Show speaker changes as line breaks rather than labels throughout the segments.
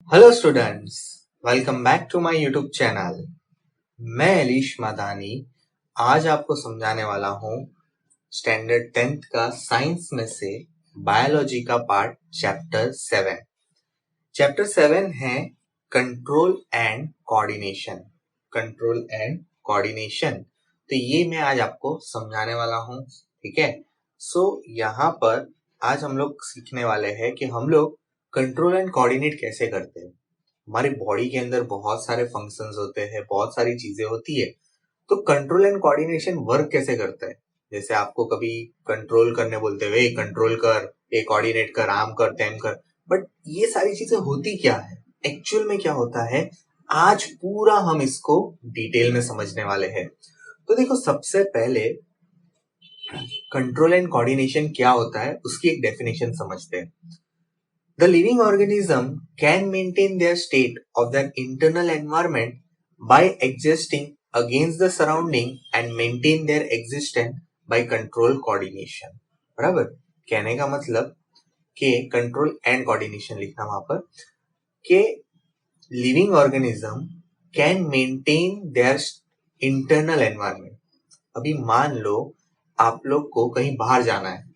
Hello students, welcome back to my YouTube channel. मैं एलिश मदानी आज आपको समझाने वाला हूँ स्टैंडर्ड 10th का साइंस में से बायोलॉजी का पार्ट चैप्टर 7। चैप्टर 7 है control and coordination. Control and coordination, तो ये मैं आज आपको समझाने वाला हूँ। ठीक है, यहाँ पर आज हम लोग सीखने वाले हैं कि हम लोग कंट्रोल एंड कोऑर्डिनेट कैसे करते हैं। हमारी बॉडी के अंदर बहुत सारे फंक्शंस होते हैं, बहुत सारी चीजें होती है, तो कंट्रोल एंड कोऑर्डिनेशन वर्क कैसे करता है। जैसे आपको कभी कंट्रोल करने बोलते हुए कंट्रोल कर, ये कोऑर्डिनेट कर, आम कर, तैम कर, बट ये सारी चीजें होती क्या है, एक्चुअल में क्या होता है, आज पूरा हम इसको डिटेल में समझने वाले हैं। तो देखो, सबसे पहले कंट्रोल एंड कोऑर्डिनेशन क्या होता है उसकी एक डेफिनेशन समझते हैं। The living organism can maintain their state of their internal environment by adjusting against the surrounding and maintain their existence by control coordination। बराबर, कहने का मतलब कि कंट्रोल एंड कोऑर्डिनेशन लिखना वहां पर कि living organism can maintain their internal environment. अभी मान लो आप लोग को कहीं बाहर जाना है,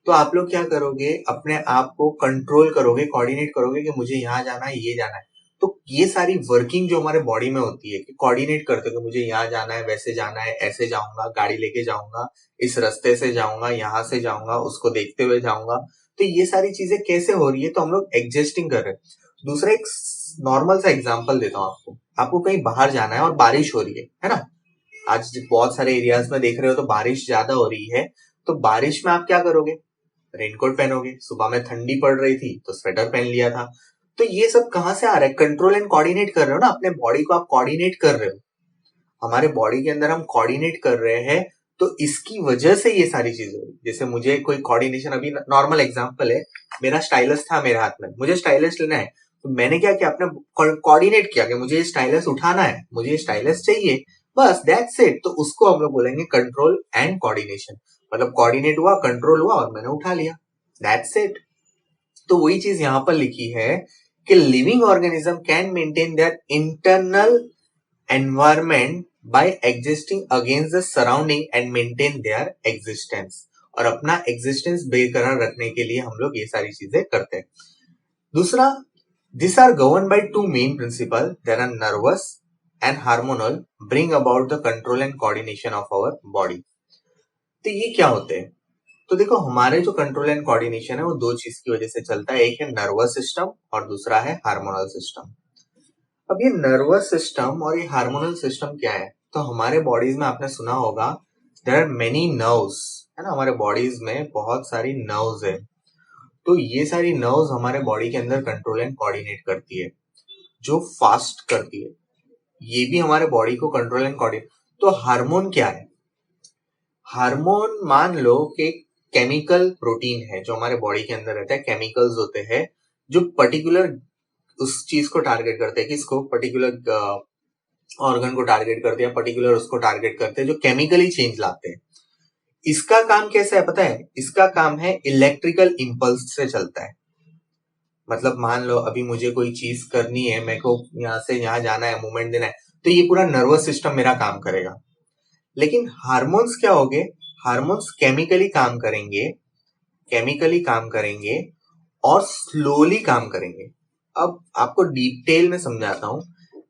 तो आप लोग क्या करोगे, अपने आप को कंट्रोल करोगे, कोऑर्डिनेट करोगे कि मुझे यहाँ जाना है, ये जाना है। तो ये सारी वर्किंग जो हमारे बॉडी में होती है कि कोऑर्डिनेट करते हो कि मुझे यहाँ जाना है, वैसे जाना है, ऐसे जाऊंगा, गाड़ी लेके जाऊंगा, इस रास्ते से जाऊंगा, यहाँ से जाऊंगा, उसको देखते हुए जाऊंगा। तो ये सारी चीजें कैसे हो रही है, तो हम लोग एडजस्टिंग कर रहे हैं। दूसरा एक नॉर्मल सा एग्जाम्पल देता हूँ आपको। आपको कहीं बाहर जाना है और बारिश हो रही है ना। आज बहुत सारे एरियाज में देख रहे हो तो बारिश ज्यादा हो रही है। तो बारिश में आप क्या करोगे, रेनकोट पहनोगे। सुबह में ठंडी पड़ रही थी तो स्वेटर पहन लिया था। तो ये सब कहां से आ रहा है, कंट्रोल एंड कोऑर्डिनेट कर रहे हो ना, अपने बॉडी को आप कोऑर्डिनेट कर रहे हो। हमारे बॉडी के अंदर हम कोऑर्डिनेट कर रहे हैं, तो इसकी वजह से ये सारी चीजें हो रही। जैसे मुझे कोई कोऑर्डिनेशन, अभी नॉर्मल एग्जांपल है, मेरा स्टाइलस था मेरे हाथ में, मुझे स्टाइलस लेना है, तो मैंने क्या किया, अपने कोऑर्डिनेट किया कि मुझे ये स्टाइलस उठाना है, मुझे ये स्टाइलस चाहिए, बस दैट्स इट। तो उसको हम लोग बोलेंगे कंट्रोल एंड कोऑर्डिनेशन। मतलब कोऑर्डिनेट हुआ, कंट्रोल हुआ और मैंने उठा लिया, दैट्स इट। तो वही चीज यहां पर लिखी है कि living organism can maintain their internal environment bye existing against the surrounding and maintain their existence. और अपना एग्जिस्टेंस बेकरार रखने के लिए हम लोग ये सारी चीजें करते हैं। दूसरा, this are govern by two main principle, there are nervous and hormonal, bring about the control and coordination of our body. तो ये क्या होते हैं, तो देखो, हमारे जो कंट्रोल एंड कोऑर्डिनेशन है वो दो चीज की वजह से चलता है। एक है नर्वस सिस्टम और दूसरा है हार्मोनल सिस्टम। अब ये नर्वस सिस्टम और ये हार्मोनल सिस्टम क्या है, तो हमारे बॉडीज में आपने सुना होगा देयर आर मेनी नर्व्स, है ना। हमारे बॉडीज में बहुत सारी नर्व्स है। तो ये सारी नर्व्स हमारे बॉडी के अंदर कंट्रोल एंड कोऑर्डिनेट करती है, जो फास्ट करती है। ये भी हमारे बॉडी को कंट्रोल एंड कोऑर्डिनेट। तो हार्मोन क्या है, हार्मोन मान लो कि केमिकल प्रोटीन है जो हमारे बॉडी के अंदर रहता है। केमिकल्स होते हैं जो पर्टिकुलर उस चीज को टारगेट करते हैं, किसको, पर्टिकुलर ऑर्गन को टारगेट करते हैं, पर्टिकुलर उसको टारगेट करते हैं, जो केमिकली चेंज लाते हैं। इसका काम कैसा है पता है, इसका काम है इलेक्ट्रिकल इंपल्स से चलता है। मतलब मान लो अभी मुझे कोई चीज करनी है, मेरे को यहाँ से यहाँ जाना है, मूवमेंट देना है, तो ये पूरा नर्वस सिस्टम मेरा काम करेगा। लेकिन हार्मोन्स क्या होंगे, हार्मोन्स केमिकली काम करेंगे, केमिकली काम करेंगे और स्लोली काम करेंगे। अब आपको डिटेल में समझाता हूं।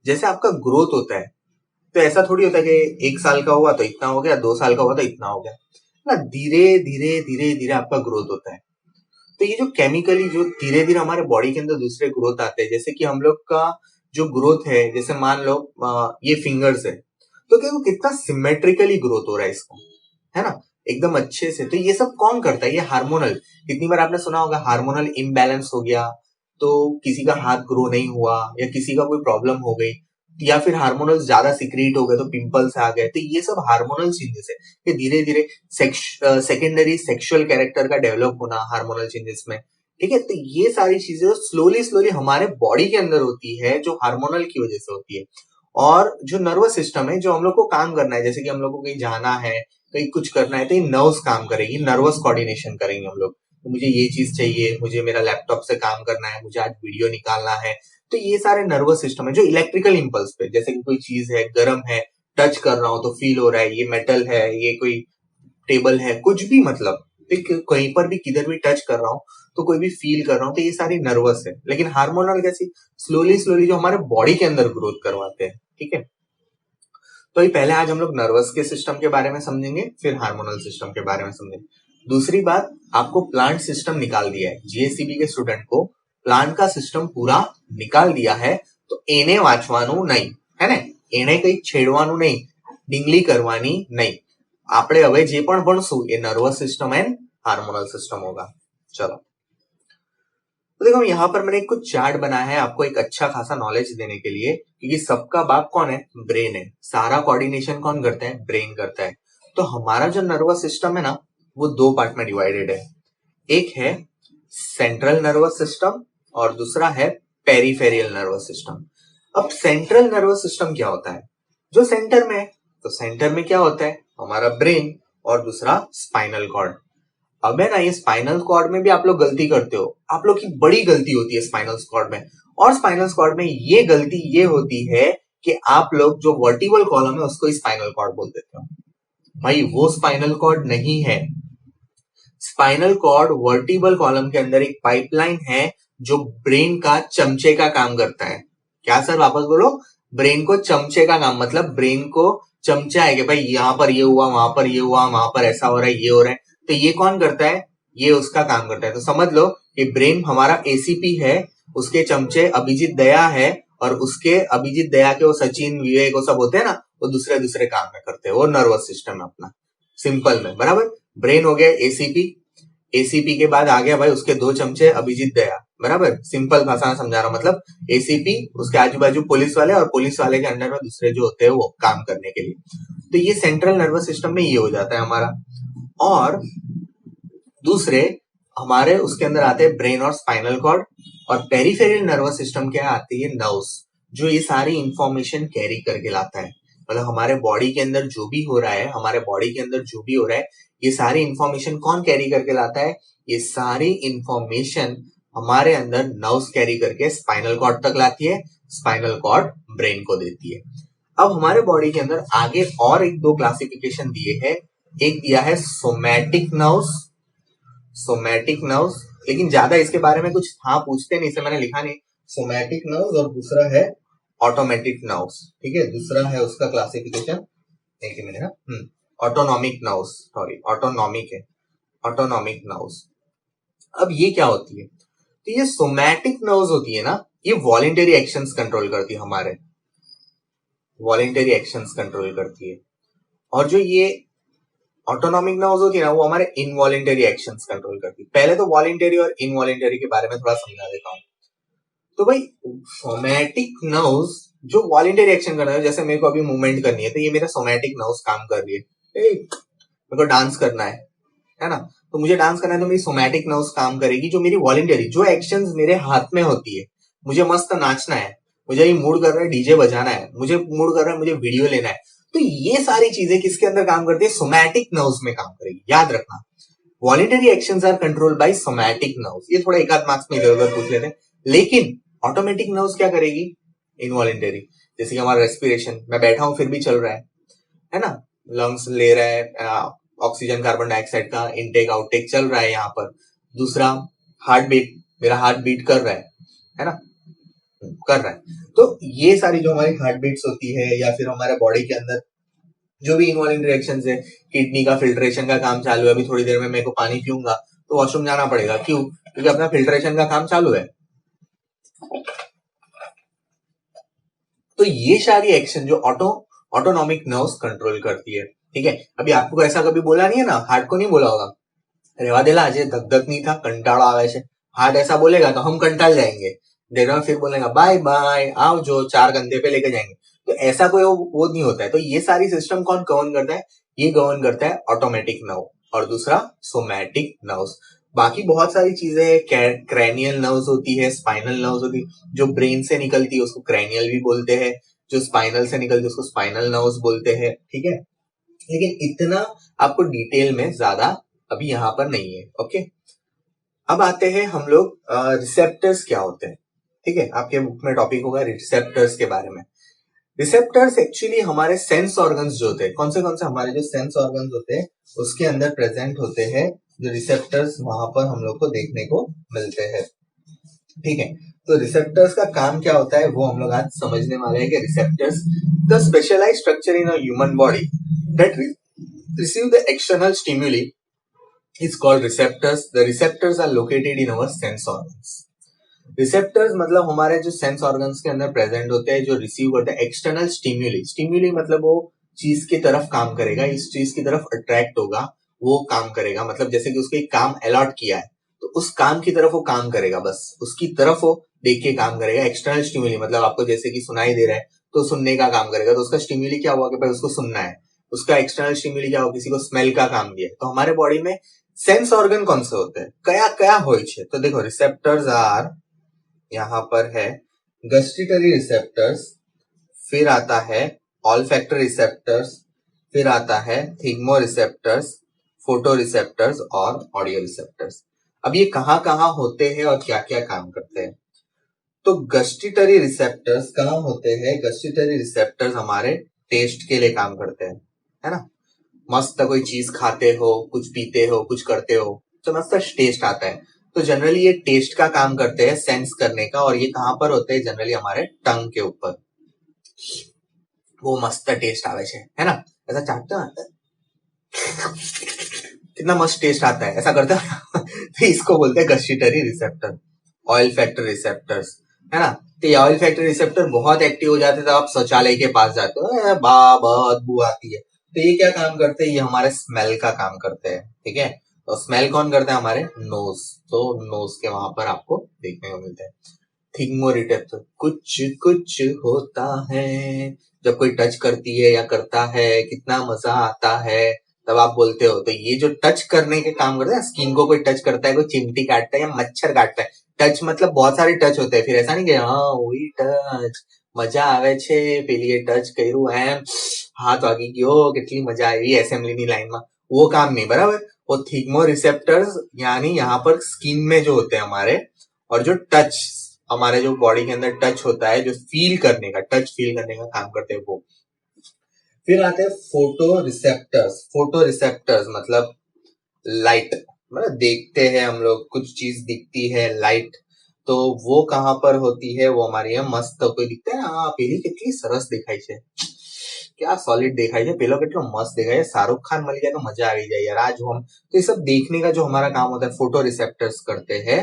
जैसे आपका ग्रोथ होता है, तो ऐसा थोड़ी होता है कि 1 साल का हुआ तो इतना हो गया, 2 साल का हुआ तो इतना हो गया ना। धीरे धीरे धीरे धीरे आपका ग्रोथ होता है। तो ये जो केमिकली जो धीरे धीरे हमारे बॉडी के अंदर दूसरे ग्रोथ आते हैं, जैसे कि हम लोग का जो ग्रोथ है, जैसे मान लो ये फिंगर्स है, तो क्या वो कितना सिमेट्रिकली ग्रोथ हो रहा है इसको, है ना, एकदम अच्छे से। तो ये सब कौन करता है, ये हार्मोनल। कितनी बार आपने सुना होगा हार्मोनल इम्बैलेंस हो गया तो किसी का हाथ ग्रो नहीं हुआ, या किसी का कोई प्रॉब्लम हो गई, या फिर हार्मोनल ज्यादा सिक्रीट हो गए तो पिंपल्स आ गए। तो ये सब हार्मोनल चेंजेस है कि धीरे धीरे सेकेंडरी सेक्सुअल कैरेक्टर का डेवलप होना हार्मोनल चेंजेस में। ठीक है, तो ये सारी चीजें स्लोली स्लोली हमारे बॉडी के अंदर होती है, जो हार्मोनल की वजह से होती है। और जो नर्वस सिस्टम है, जो हम लोग को काम करना है, जैसे कि हम लोग को कहीं जाना है, कहीं कुछ करना है, तो ये नर्व्स काम करेगी, नर्वस कोऑर्डिनेशन करेंगे हम लोग। तो मुझे ये चीज चाहिए, मुझे मेरा लैपटॉप से काम करना है, मुझे आज वीडियो निकालना है। तो ये सारे नर्वस सिस्टम है जो इलेक्ट्रिकल इंपल्स पे, जैसे कि कोई चीज है, गर्म है, टच कर रहा हूं तो फील हो रहा है, ये मेटल है, ये कोई टेबल है, कुछ भी, मतलब कहीं पर भी किधर भी टच कर रहा हूँ तो कोई भी फील कर रहा हूँ, तो ये सारी नर्वस है। लेकिन हार्मोनल कैसी, स्लोली स्लोली जो हमारे बॉडी के अंदर ग्रोथ करवाते हैं। ठीक है, तो ये पहले आज हम लोग नर्वस के सिस्टम के बारे में समझेंगे, फिर हार्मोनल सिस्टम के बारे में समझेंगे। दूसरी बात, आपको प्लांट सिस्टम निकाल दिया है, जीएससीबी के स्टूडेंट को प्लांट का सिस्टम पूरा निकाल दिया है, तो एने वांचवानु नहीं, है ने, एने कई छेड़वानु नहीं, ડીંગલી કરવાની नहीं। આપણે હવે જે પણ ભણશું એ nervous system and hormonal system होगा। चलो, तो देखो यहाँ पर मैंने कुछ चार्ट बनाया है आपको एक अच्छा खासा नॉलेज देने के लिए, क्योंकि सबका बाप कौन है, ब्रेन है। सारा कोऑर्डिनेशन कौन करता है, ब्रेन करता है। तो हमारा जो नर्वस सिस्टम है ना, वो दो पार्ट में डिवाइडेड है। एक है सेंट्रल नर्वस सिस्टम और दूसरा है पेरिफेरियल नर्वस सिस्टम। अब सेंट्रल नर्वस सिस्टम क्या होता है, जो सेंटर में है, तो सेंटर में क्या होता है, हमारा ब्रेन, और दूसरा स्पाइनल कॉर्ड। अब है ना, ये स्पाइनल कॉर्ड में भी आप लोग गलती करते हो, आप लोग की बड़ी गलती होती है स्पाइनल कॉर्ड में। और स्पाइनल कॉर्ड में ये गलती ये होती है कि आप लोग जो वर्टिबल कॉलम है उसको स्पाइनल कॉर्ड बोल देते हो। भाई वो स्पाइनल कॉर्ड नहीं है। स्पाइनल कॉर्ड वर्टिबल कॉलम के अंदर एक पाइपलाइन है जो ब्रेन का चमचे का काम करता है। क्या सर, वापस बोलो, ब्रेन को चमचे का काम, मतलब ब्रेन को चमचा है कि भाई यहाँ पर ये हुआ, वहां पर ये हुआ, वहां पर ऐसा हो रहा है, ये हो रहा है, तो ये कौन करता है, ये उसका काम करता है। तो समझ लो कि ब्रेन हमारा एसीपी है, उसके चमचे अभिजीत दया है, और उसके अभिजीत दया के वो सचिन विवेक वो सब होते हैं ना, वो दूसरे दूसरे काम में करते हैं, वो नर्वस सिस्टम है अपना, सिंपल में, बराबर। ब्रेन हो गया एसीपी, एसीपी के बाद आ गया भाई उसके दो चमचे अभिजीत दया, बराबर। सिंपल भाषा में समझा रहा हूं, मतलब एसीपी, उसके आजू बाजू पुलिस वाले, और पुलिस वाले के अंडर में दूसरे जो होते हैं वो काम करने के लिए। तो ये सेंट्रल नर्वस सिस्टम में ये हो जाता है हमारा। और दूसरे हमारे उसके अंदर आते हैं ब्रेन और स्पाइनल कॉर्ड। और पेरिफेरल नर्वस सिस्टम क्या आती है, नर्व्स, जो ये सारी इंफॉर्मेशन कैरी करके लाता है। मतलब हमारे बॉडी के अंदर जो भी हो रहा है, हमारे बॉडी के अंदर जो भी हो रहा है, ये सारी इंफॉर्मेशन कौन कैरी करके लाता है, ये सारी इंफॉर्मेशन हमारे अंदर नर्व्स कैरी करके स्पाइनल कॉर्ड तक लाती है, स्पाइनल कॉर्ड ब्रेन को देती है। अब हमारे बॉडी के अंदर आगे और एक दो क्लासिफिकेशन दिए हैं। एक दिया है सोमैटिक नर्व्स, सोमैटिक नर्व्स, लेकिन ज्यादा इसके बारे में कुछ था पूछते नहीं, इसे मैंने लिखा नहीं। सोमैटिक नर्व्स, और दूसरा है ऑटोमेटिक नर्व्स। ठीक है, दूसरा है उसका क्लासिफिकेशन, एक मिनट ना, ऑटोनॉमिक नर्व्स, सॉरी ऑटोनॉमिक है, ऑटोनॉमिक नर्व्स। अब ये क्या होती है, तो ये सोमैटिक नर्व्स होती है ना, ये वॉलेंटरी एक्शंस कंट्रोल करती है, हमारे वॉलेंटरी एक्शंस कंट्रोल करती है। और जो ये ऑटोनॉमिक नर्व्स होती है ना, वो हमारे इनवॉलेंटरी एक्शंस कंट्रोल करती है। पहले तो वॉलेंटरी और इनवॉलेंटरी के बारे में थोड़ा समझा देता हूँ। तो भाई सोमैटिक नर्व्स जो वॉलेंटरी एक्शन कर रहे हैं, जैसे मेरे को अभी मूवमेंट करनी है, तो ये मेरा सोमैटिक नर्व्स काम कर रही है। मेरे को डांस करना है ना, तो मुझे डांस करना है, तो मेरी सोमैटिक नर्व्स काम करेगी। जो मेरी वॉलेंटरी जो एक्शंस मेरे हाथ में होती है, मुझे मस्त नाचना है, मुझे ये मूड कर रहा है डीजे बजाना है, मुझे मूड कर रहा है मुझे वीडियो लेना है, तो ये सारी चीजें किसके अंदर काम करती है, सोमैटिक नर्व्स में काम करेगी। याद रखना, voluntary actions are control by somatic nerves. ये थोड़ा एक आध मार्क्स में इधर उधर पूछ लेते हैं। लेकिन ऑटोमेटिक नर्व्स क्या करेगी, इनवॉलेंटरी। जैसे कि हमारा रेस्पिरेशन, मैं बैठा हूं फिर भी चल रहा है ना, लंग्स ले रहा है ऑक्सीजन कार्बन डाइऑक्साइड का इनटेक आउटटेक चल रहा है यहाँ पर। दूसरा हार्ट बीट, मेरा हार्ट बीट कर रहा है ना, कर रहा है। तो ये सारी जो हमारी हार्ट बीट्स होती है, या फिर हमारे बॉडी के अंदर जो भी इनवॉलेंटरी एक्शंस है, किडनी का फिल्ट्रेशन का काम चालू है, अभी थोड़ी देर में मेरे को पानी पीऊंगा तो वॉशरूम जाना पड़ेगा, क्यों, क्योंकि अपना फिल्ट्रेशन का काम चालू है। तो ये सारी एक्शन जो ऑटोनॉमिक नर्व्स कंट्रोल करती है। ठीक है, अभी आपको ऐसा कभी बोला नहीं है ना, हार्ट को नहीं बोला होगा रेवा देला आज धक धक नहीं था, कंटाड़ा आवे छे, हार्ट ऐसा बोलेगा तो हम कंटाल जाएंगे, देर में फिर बोलेगा बाय बाय, आओ जो चार कंधे पे लेके जाएंगे। तो ऐसा कोई वो नहीं होता है। तो ये सारी सिस्टम कौन गवर्न करता है, ये गवर्न करता है ऑटोमेटिक नर्व, और दूसरा सोमैटिक नर्व्स। बाकी बहुत सारी चीजें, क्रैनियल नर्व्स होती है, स्पाइनल नर्व्स होती है, जो ब्रेन से निकलती है उसको क्रैनियल भी बोलते हैं, जो स्पाइनल से निकलती है उसको स्पाइनल नर्व्स बोलते हैं। ठीक है, लेकिन इतना आपको डिटेल में ज्यादा अभी यहाँ पर नहीं है। ओके, अब आते हैं हम लोग रिसेप्टर्स क्या होते हैं। ठीक है, आपके बुक में टॉपिक होगा रिसेप्टर्स के बारे में। रिसेप्टर्स एक्चुअली हमारे सेंस ऑर्गन्स जो होते हैं, कौन से हमारे जो सेंस ऑर्गन्स होते हैं उसके अंदर प्रेजेंट होते हैं, जो रिसेप्टर्स वहां पर हम लोग को देखने को मिलते हैं। ठीक है, तो रिसेप्टर्स का काम क्या होता है वो हम लोग आज समझने वाले हैं कि receptors the specialised structure in a human body that receive the external stimuli is called receptors. The receptors are located in our sense organs. Receptors मतलब हमारे जो सेंस ऑर्गन्स के अंदर प्रेजेंट होते हैं, जो रिसीव करते हैं एक्सटर्नल स्टिम्युली। स्टिम्युली मतलब वो चीज की तरफ काम करेगा, इस चीज की तरफ अट्रैक्ट होगा, वो काम करेगा। मतलब जैसे कि उसको एक काम अलॉट किया है तो उस काम की तरफ वो काम करेगा, बस उसकी तरफ वो देख के काम करेगा। एक्सटर्नल स्टिम्युली मतलब आपको जैसे कि सुनाई दे रहा है तो सुनने का काम करेगा, तो उसका स्टिम्युली क्या हुआ कि भाई उसको सुनना है। उसका एक्सटर्नल स्टिम्युली क्या हुआ, किसी को स्मेल का काम दिया है। तो हमारे बॉडी में सेंस ऑर्गन कौन से होते हैं, कया कया होय छे? तो देखो रिसेप्टर्स आर, यहां पर है गस्टिटरी रिसेप्टर्स, फिर आता है ऑल्फैक्टरी रिसेप्टर्स, फिर आता है थिग्मो रिसेप्टर्स, फोटो रिसेप्टर्स और ऑडियो रिसेप्टर्स। अब ये कहाँ होते हैं और क्या क्या काम करते हैं? तो गस्टिटरी रिसेप्टर्स कहाँ होते हैं? गस्टिटरी रिसेप्टर्स हमारे टेस्ट के लिए काम करते हैं, है ना। मस्त कोई चीज खाते हो, कुछ पीते हो, कुछ करते हो तो मस्त टेस्ट आता है। तो जनरली ये टेस्ट का काम करते हैं, सेंस करने का। और ये कहां पर होते हैं? जनरली हमारे टंग के ऊपर। वो मस्त टेस्ट आवे छे, है ना। ऐसा चाटते हैं कितना मस्त टेस्ट आता है, ऐसा करते हैं तो इसको बोलते हैं गस्टिटरी रिसेप्टर। ऑयल फैक्टर रिसेप्टर्स, है ना। तो ये ऑयल फैक्टर रिसेप्टर बहुत एक्टिव हो जाते हैं तो आप शौचालय के पास जाते हो, बदबू आती है। तो ये क्या काम करते हैं? ये हमारे स्मेल का काम करते हैं। ठीक है, तो स्मेल कौन करता है? हमारे नोज। तो नोज के वहां पर आपको देखने को मिलता है। थिग्मोरिसेप्टर, कुछ कुछ होता है जब कोई टच करती है या करता है, कितना मजा आता है, तब आप बोलते हो। तो ये जो टच करने के काम करते हैं, स्किन को कोई टच करता है, कोई चिमटी काटता है या मच्छर काटता है। टच मतलब बहुत सारे टच होते हैं, फिर ऐसा नहीं कि हाँ वही टच मजा आवे छे, પેલી ટચ કર્યું એમ હાથ વાગી ગયો, કેટલી મજા આવી એસેમ્બલીની લાઈનમાં, वो काम नहीं, बराबर। वो थिग्मो रिसेप्टर्स यानी यहाँ पर स्किन में जो होते हैं हमारे, और जो टच हमारे जो बॉडी के अंदर टच होता है, जो फील करने का, टच फील करने का काम करते हैं वो। फिर आते हैं फोटो रिसेप्टर्स। फोटो रिसेप्टर्स मतलब लाइट, मतलब देखते हैं हम लोग, कुछ चीज दिखती है लाइट, तो वो कहाँ पर होती है? वो हमारी है मस्त कोई दिखता है, हाँ પેલી કેટલી સરસ દેખાય છે, क्या सॉलिड देखाई है, पेलो કેટલો मस्त देखाय है, शाहरुख खान मिल गया तो मजा आ जाए यार आज हम। तो ये सब देखने का जो हमारा काम होता है फोटो रिसेप्टर्स करते हैं।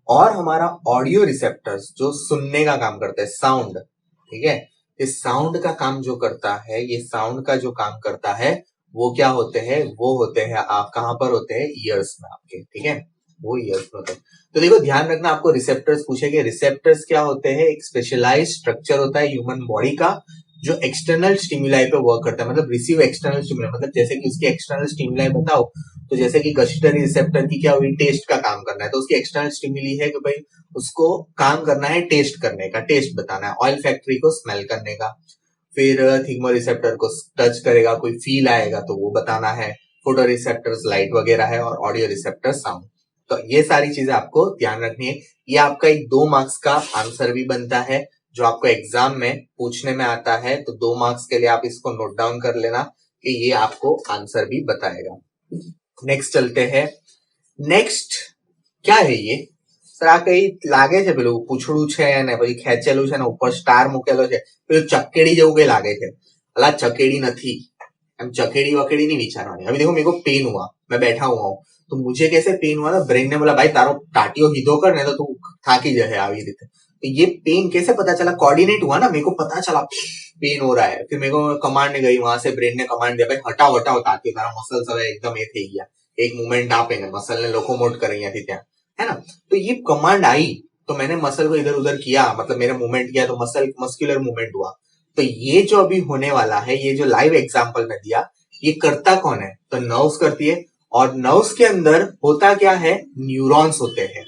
और हमारा ऑडियो रिसेप्टर्स जो सुनने का काम करते हैं, साउंड। ठीक है, ये साउंड का काम जो करता है, ये साउंड का जो काम करता है वो क्या होते हैं? वो होते हैं आप कहां पर होते हैं? ईयर्स में आपके। ठीक है, वो ईयर्स में होते हैं। तो देखो ध्यान रखना, आपको रिसेप्टर्स पूछेंगे। रिसेप्टर्स क्या होते हैं? एक स्पेशलाइज्ड स्ट्रक्चर होता है ह्यूमन बॉडी का जो एक्सटर्नल स्टिमुलाई पे वर्क करता है। मतलब रिसीव एक्सटर्नल स्टिमुलाई, मतलब जैसे कि उसकी एक्सटर्नल स्टिमुलाई बताओ, तो जैसे कि गस्टिटरी रिसेप्टर की क्या हुई? टेस्ट का काम करना है, तो उसकी एक्सटर्नल स्टिमुली है कि भाई उसको काम करना है टेस्ट करने का, टेस्ट बताना है। ऑयल फैक्ट्री को स्मेल करने का। फिर थिग्मो रिसेप्टर को टच करेगा, कोई फील आएगा तो वो बताना है। फोटो रिसेप्टर्स लाइट वगैरह है, और ऑडियो रिसेप्टर साउंड। तो ये सारी चीजें आपको ध्यान रखनी है। ये आपका एक 2 मार्क्स का आंसर भी बनता है जो आपको एग्जाम में पूछने में आता है। तो 2 मार्क्स के लिए आप इसको नोट डाउन कर लेना कि ये आपको आंसर भी बताएगा। नेक्स्ट चलते हैं। नेक्स्ट क्या है ये? સર આ કઈ લાગે છે, પેલું પૂછડું છે ને પછી ખેંચેલું છે ને ઉપર સ્ટાર મૂકેલો છે, પેલું ચકેડી જેવું કઈ લાગે છે? અલા ચકેડી નથી, एम चकेड़ी वकेड़ी नहीं विचारवानी। अभी देखो मेरे को पेन हुआ, मैं बैठा हुआ हूँ, तो मुझे कैसे पेन हुआ ना, ब्रेन ने बोला भाई तारो टाटियो हीधो कर, नहीं तो तू थाकी जाए આવી રીતે। तो ये पेन कैसे पता चला? कोऑर्डिनेट हुआ ना, मेरे को पता चला पेन हो रहा है। फिर मेरे को कमांड गई वहां से, ब्रेन ने कमांड दिया भाई हटाओ हटाओ ताकि तारा मसल सब एकदम એ થઈ ગયા, एक मूवमेंट आपे ने मसल ने लोकोमोट करे અહીંયાથી ત્યાં, है ना। तो ये कमांड आई तो मैंने मसल को इधर उधर किया, मतलब मेरा मूवमेंट किया तो मसल मस्कुलर मूवमेंट हुआ। तो ये जो अभी होने वाला है, ये जो लाइव एग्जांपल में दिया, ये करता कौन है? तो नर्व्स करती है। और नर्व्स के अंदर होता क्या है? न्यूरॉन्स होते हैं।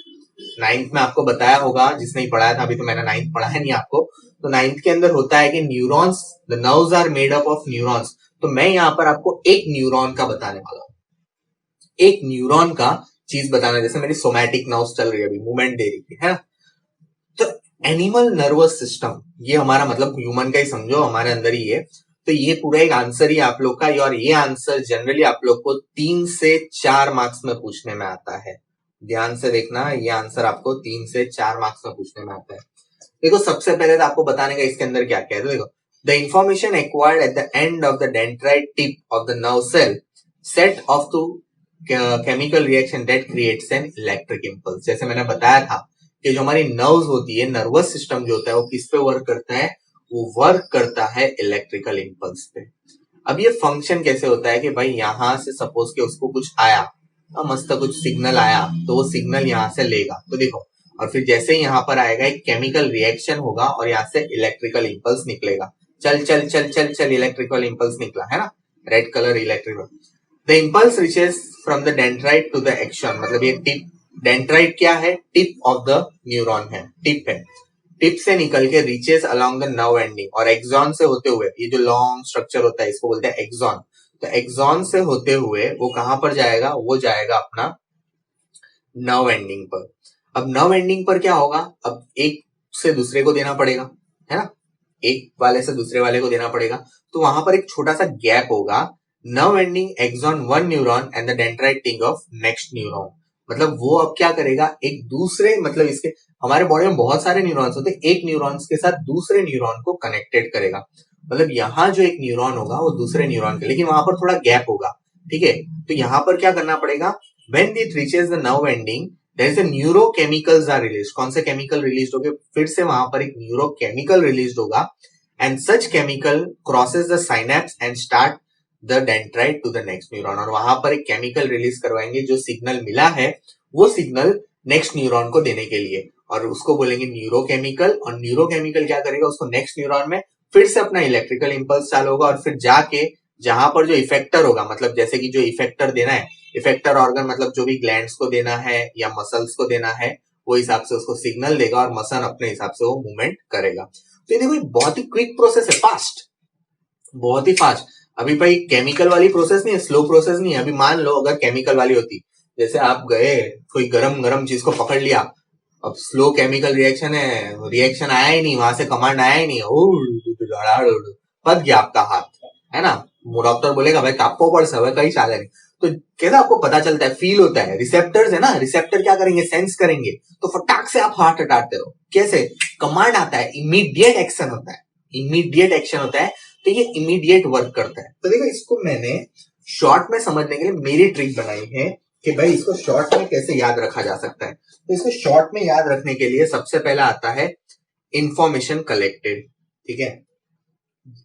9th में आपको बताया होगा, जिसने ही पढ़ाया था, अभी तो मैंने 9th पढ़ा है नहीं आपको। तो 9th के अंदर होता है कि neurons, the nerves are made up of neurons. तो मैं यहाँ पर आपको एक न्यूरॉन का बताने वाला हूं। एक न्यूरॉन का चीज बताना, जैसे मेरी सोमैटिक नर्व्स चल रही है, अभी मूवमेंट दे रही है ना। तो एनिमल नर्वस सिस्टम, ये हमारा मतलब ह्यूमन का ही समझो, हमारे अंदर ही है। तो ये पूरा एक आंसर ही आप लोग का, और ये आंसर जनरली आप लोग को 3 से 4 मार्क्स में पूछने में आता है। ध्यान से देखना, ये आंसर आपको 3 से 4 मार्क्स में पूछने में आता है। देखो सबसे पहले तो आपको बताने का इसके अंदर क्या क्या है। तो देखो, the information acquired at the end of the dendrite tip of the nerve cell set off two chemical reaction that creates an electric impulse. जैसे मैंने बताया था कि जो हमारी नर्व्स होती है, नर्वस सिस्टम जो होता है, वो किस पे वर्क करता है, वो वर्क करता है इलेक्ट्रिकल इंपल्स पे। अब ये फंक्शन कैसे होता है कि भाई यहां से सपोज के उसको कुछ आया, मस्त कुछ सिग्नल आया, तो वो सिग्नल यहाँ से लेगा, तो देखो, और फिर जैसे ही यहाँ पर आएगा एक केमिकल रिएक्शन होगा और यहाँ से इलेक्ट्रिकल इंपल्स निकलेगा। चल चल चल चल चल, इलेक्ट्रिकल इंपल्स निकला है ना, red colour electrical. The impulse reaches from the dendrite to the action, मतलब ये टिप, डेंड्राइट क्या है, टिप ऑफ द न्यूरॉन है, टिप है, टिप से निकल के reaches along the nerve ending, और एक्सॉन से होते हुए, ये जो लॉन्ग स्ट्रक्चर होता है इसको बोलते हैं एक्सॉन, तो एक्सॉन से होते हुए वो कहां पर जाएगा, वो जाएगा अपना नर्व एंडिंग पर। अब नर्व एंडिंग पर क्या होगा, अब एक से दूसरे को देना पड़ेगा, है ना, एक वाले से दूसरे वाले को देना पड़ेगा, तो वहां पर एक छोटा सा गैप होगा, nerve ending axon 1 neuron and the dendrite tip of next neuron. मतलब वो अब क्या करेगा, एक दूसरे, मतलब इसके हमारे बॉडी में बहुत सारे न्यूरॉन्स होते हैं, एक न्यूरॉन्स के साथ दूसरे न्यूरॉन को कनेक्टेड करेगा। मतलब यहाँ जो एक न्यूरॉन होगा वो दूसरे न्यूरॉन के, लेकिन वहां पर थोड़ा गैप होगा, ठीक है। तो यहाँ पर क्या करना पड़ेगा, when it reaches the nerve ending there is a neurochemicals are released। कौन से केमिकल रिलीज होंगे, फिर से वहां पर एक न्यूरोकेमिकल रिलीज होगा, and such chemical crosses the synapse and start the dendrite to the next neuron. और वहां पर एक केमिकल रिलीज करवाएंगे, जो सिग्नल मिला है वो सिग्नल नेक्स्ट न्यूरॉन को देने के लिए, और उसको बोलेंगे न्यूरोकेमिकल, और न्यूरोकेमिकल क्या करेगा, उसको नेक्स्ट न्यूरॉन में फिर से अपना इलेक्ट्रिकल इंपल्स चालू होगा, और फिर जाके जहां पर जो इफेक्टर होगा, मतलब जैसे कि जो इफेक्टर देना है, इफेक्टर ऑर्गन मतलब जो भी ग्लैंड्स को देना है या मसल्स को देना है, वो हिसाब से उसको सिग्नल देगा और मसल अपने हिसाब से वो मूवमेंट करेगा। तो ये देखो बहुत ही क्विक प्रोसेस है, फास्ट, बहुत ही फास्ट। अभी भाई केमिकल वाली प्रोसेस नहीं है, स्लो प्रोसेस नहीं है। अभी मान लो अगर केमिकल वाली होती, जैसे आप गए कोई गरम गरम चीज को पकड़ लिया, अब स्लो केमिकल रिएक्शन है, रिएक्शन आया ही नहीं, वहां से कमांड आया ही नहीं, पक गया आपका हाथ, है ना, डॉक्टर बोलेगा भाई तापो पड़ सब कहीं चाले नहीं। तो कैसा आपको पता चलता है, फील होता है, रिसेप्टर्स है ना, रिसेप्टर क्या करेंगे, सेंस करेंगे, तो फटाक से आप हाथ हटाते रहो। कैसे, कमांड आता है, इमीडिएट एक्शन होता है, इमीडिएट एक्शन होता है, तो ये इमीडिएट वर्क करता है। तो देखो इसको मैंने शॉर्ट में समझने के लिए मेरी ट्रिक बनाई है कि भाई इसको शॉर्ट में कैसे याद रखा जा सकता है। तो इसको शॉर्ट में याद रखने के लिए सबसे पहला आता है इंफॉर्मेशन कलेक्टेड, ठीक है।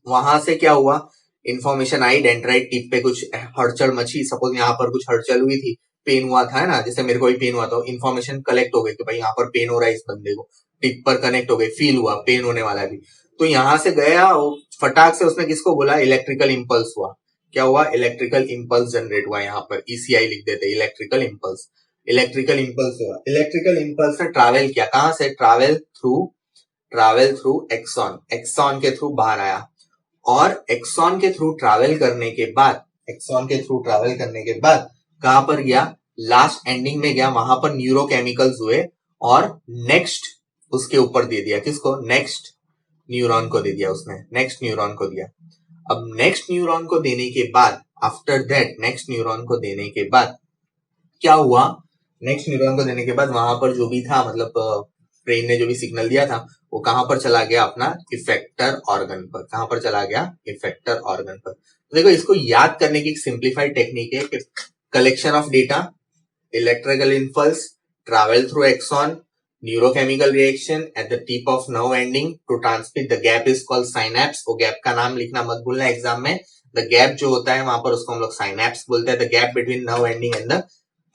वहां से क्या हुआ, इंफॉर्मेशन आई, डेंड्राइट टिप पे कुछ हड़चड़ मची, सपोज यहाँ पर कुछ हड़चल हुई थी, पेन हुआ था, है ना, जैसे मेरे को भी पेन हुआ था, इंफॉर्मेशन कलेक्ट हो गई कि भाई यहाँ पर पेन हो रहा है इस बंदे को, टिप पर कनेक्ट हो गई, फील हुआ पेन होने वाला भी, तो यहां से गया फटाक से उसने किसको बोला, इलेक्ट्रिकल इंपल्स हुआ। क्या हुआ, इलेक्ट्रिकल इंपल्स जनरेट हुआ, यहाँ पर ईसीआई लिख देते, इलेक्ट्रिकल इंपल्स, इलेक्ट्रिकल इंपल्स हुआ। इलेक्ट्रिकल इंपल्स ने ट्रैवल किया, कहां से, ट्रैवल थ्रू एक्सॉन, एक्सॉन के थ्रू बाहर आया, और एक्सॉन के थ्रू ट्रैवल करने के बाद, एक्सॉन के थ्रू ट्रैवल करने के बाद कहां पर गया, लास्ट एंडिंग में गया, वहां पर न्यूरोकेमिकल्स हुए, और नेक्स्ट उसके ऊपर दे दिया, किसको, नेक्स्ट न्यूरॉन को दे दिया उसने, नेक्स्ट न्यूरॉन को दिया। अब नेक्स्ट न्यूरॉन को देने के बाद, आफ्टर दैट नेक्स्ट न्यूरॉन को देने के बाद क्या हुआ, नेक्स्ट न्यूरॉन को देने के बाद वहां पर जो भी था, मतलब ब्रेन ने जो भी सिग्नल दिया था, वो कहां पर चला गया, अपना इफेक्टर ऑर्गन पर, कहां पर चला गया, इफेक्टर ऑर्गन पर। तो देखो इसको याद करने की एक सिंप्लीफाइड टेक्निक है कि collection of data, electrical impulse, travel through axon, neurochemical reaction at the tip of nerve ending to transmit, the gap is called synapse. वो गैप का नाम लिखना मत भूलना एग्जाम में, द गैप जो होता है वहां पर उसको हम लोग साइनेप्स बोलते हैं, the gap between nerve ending and the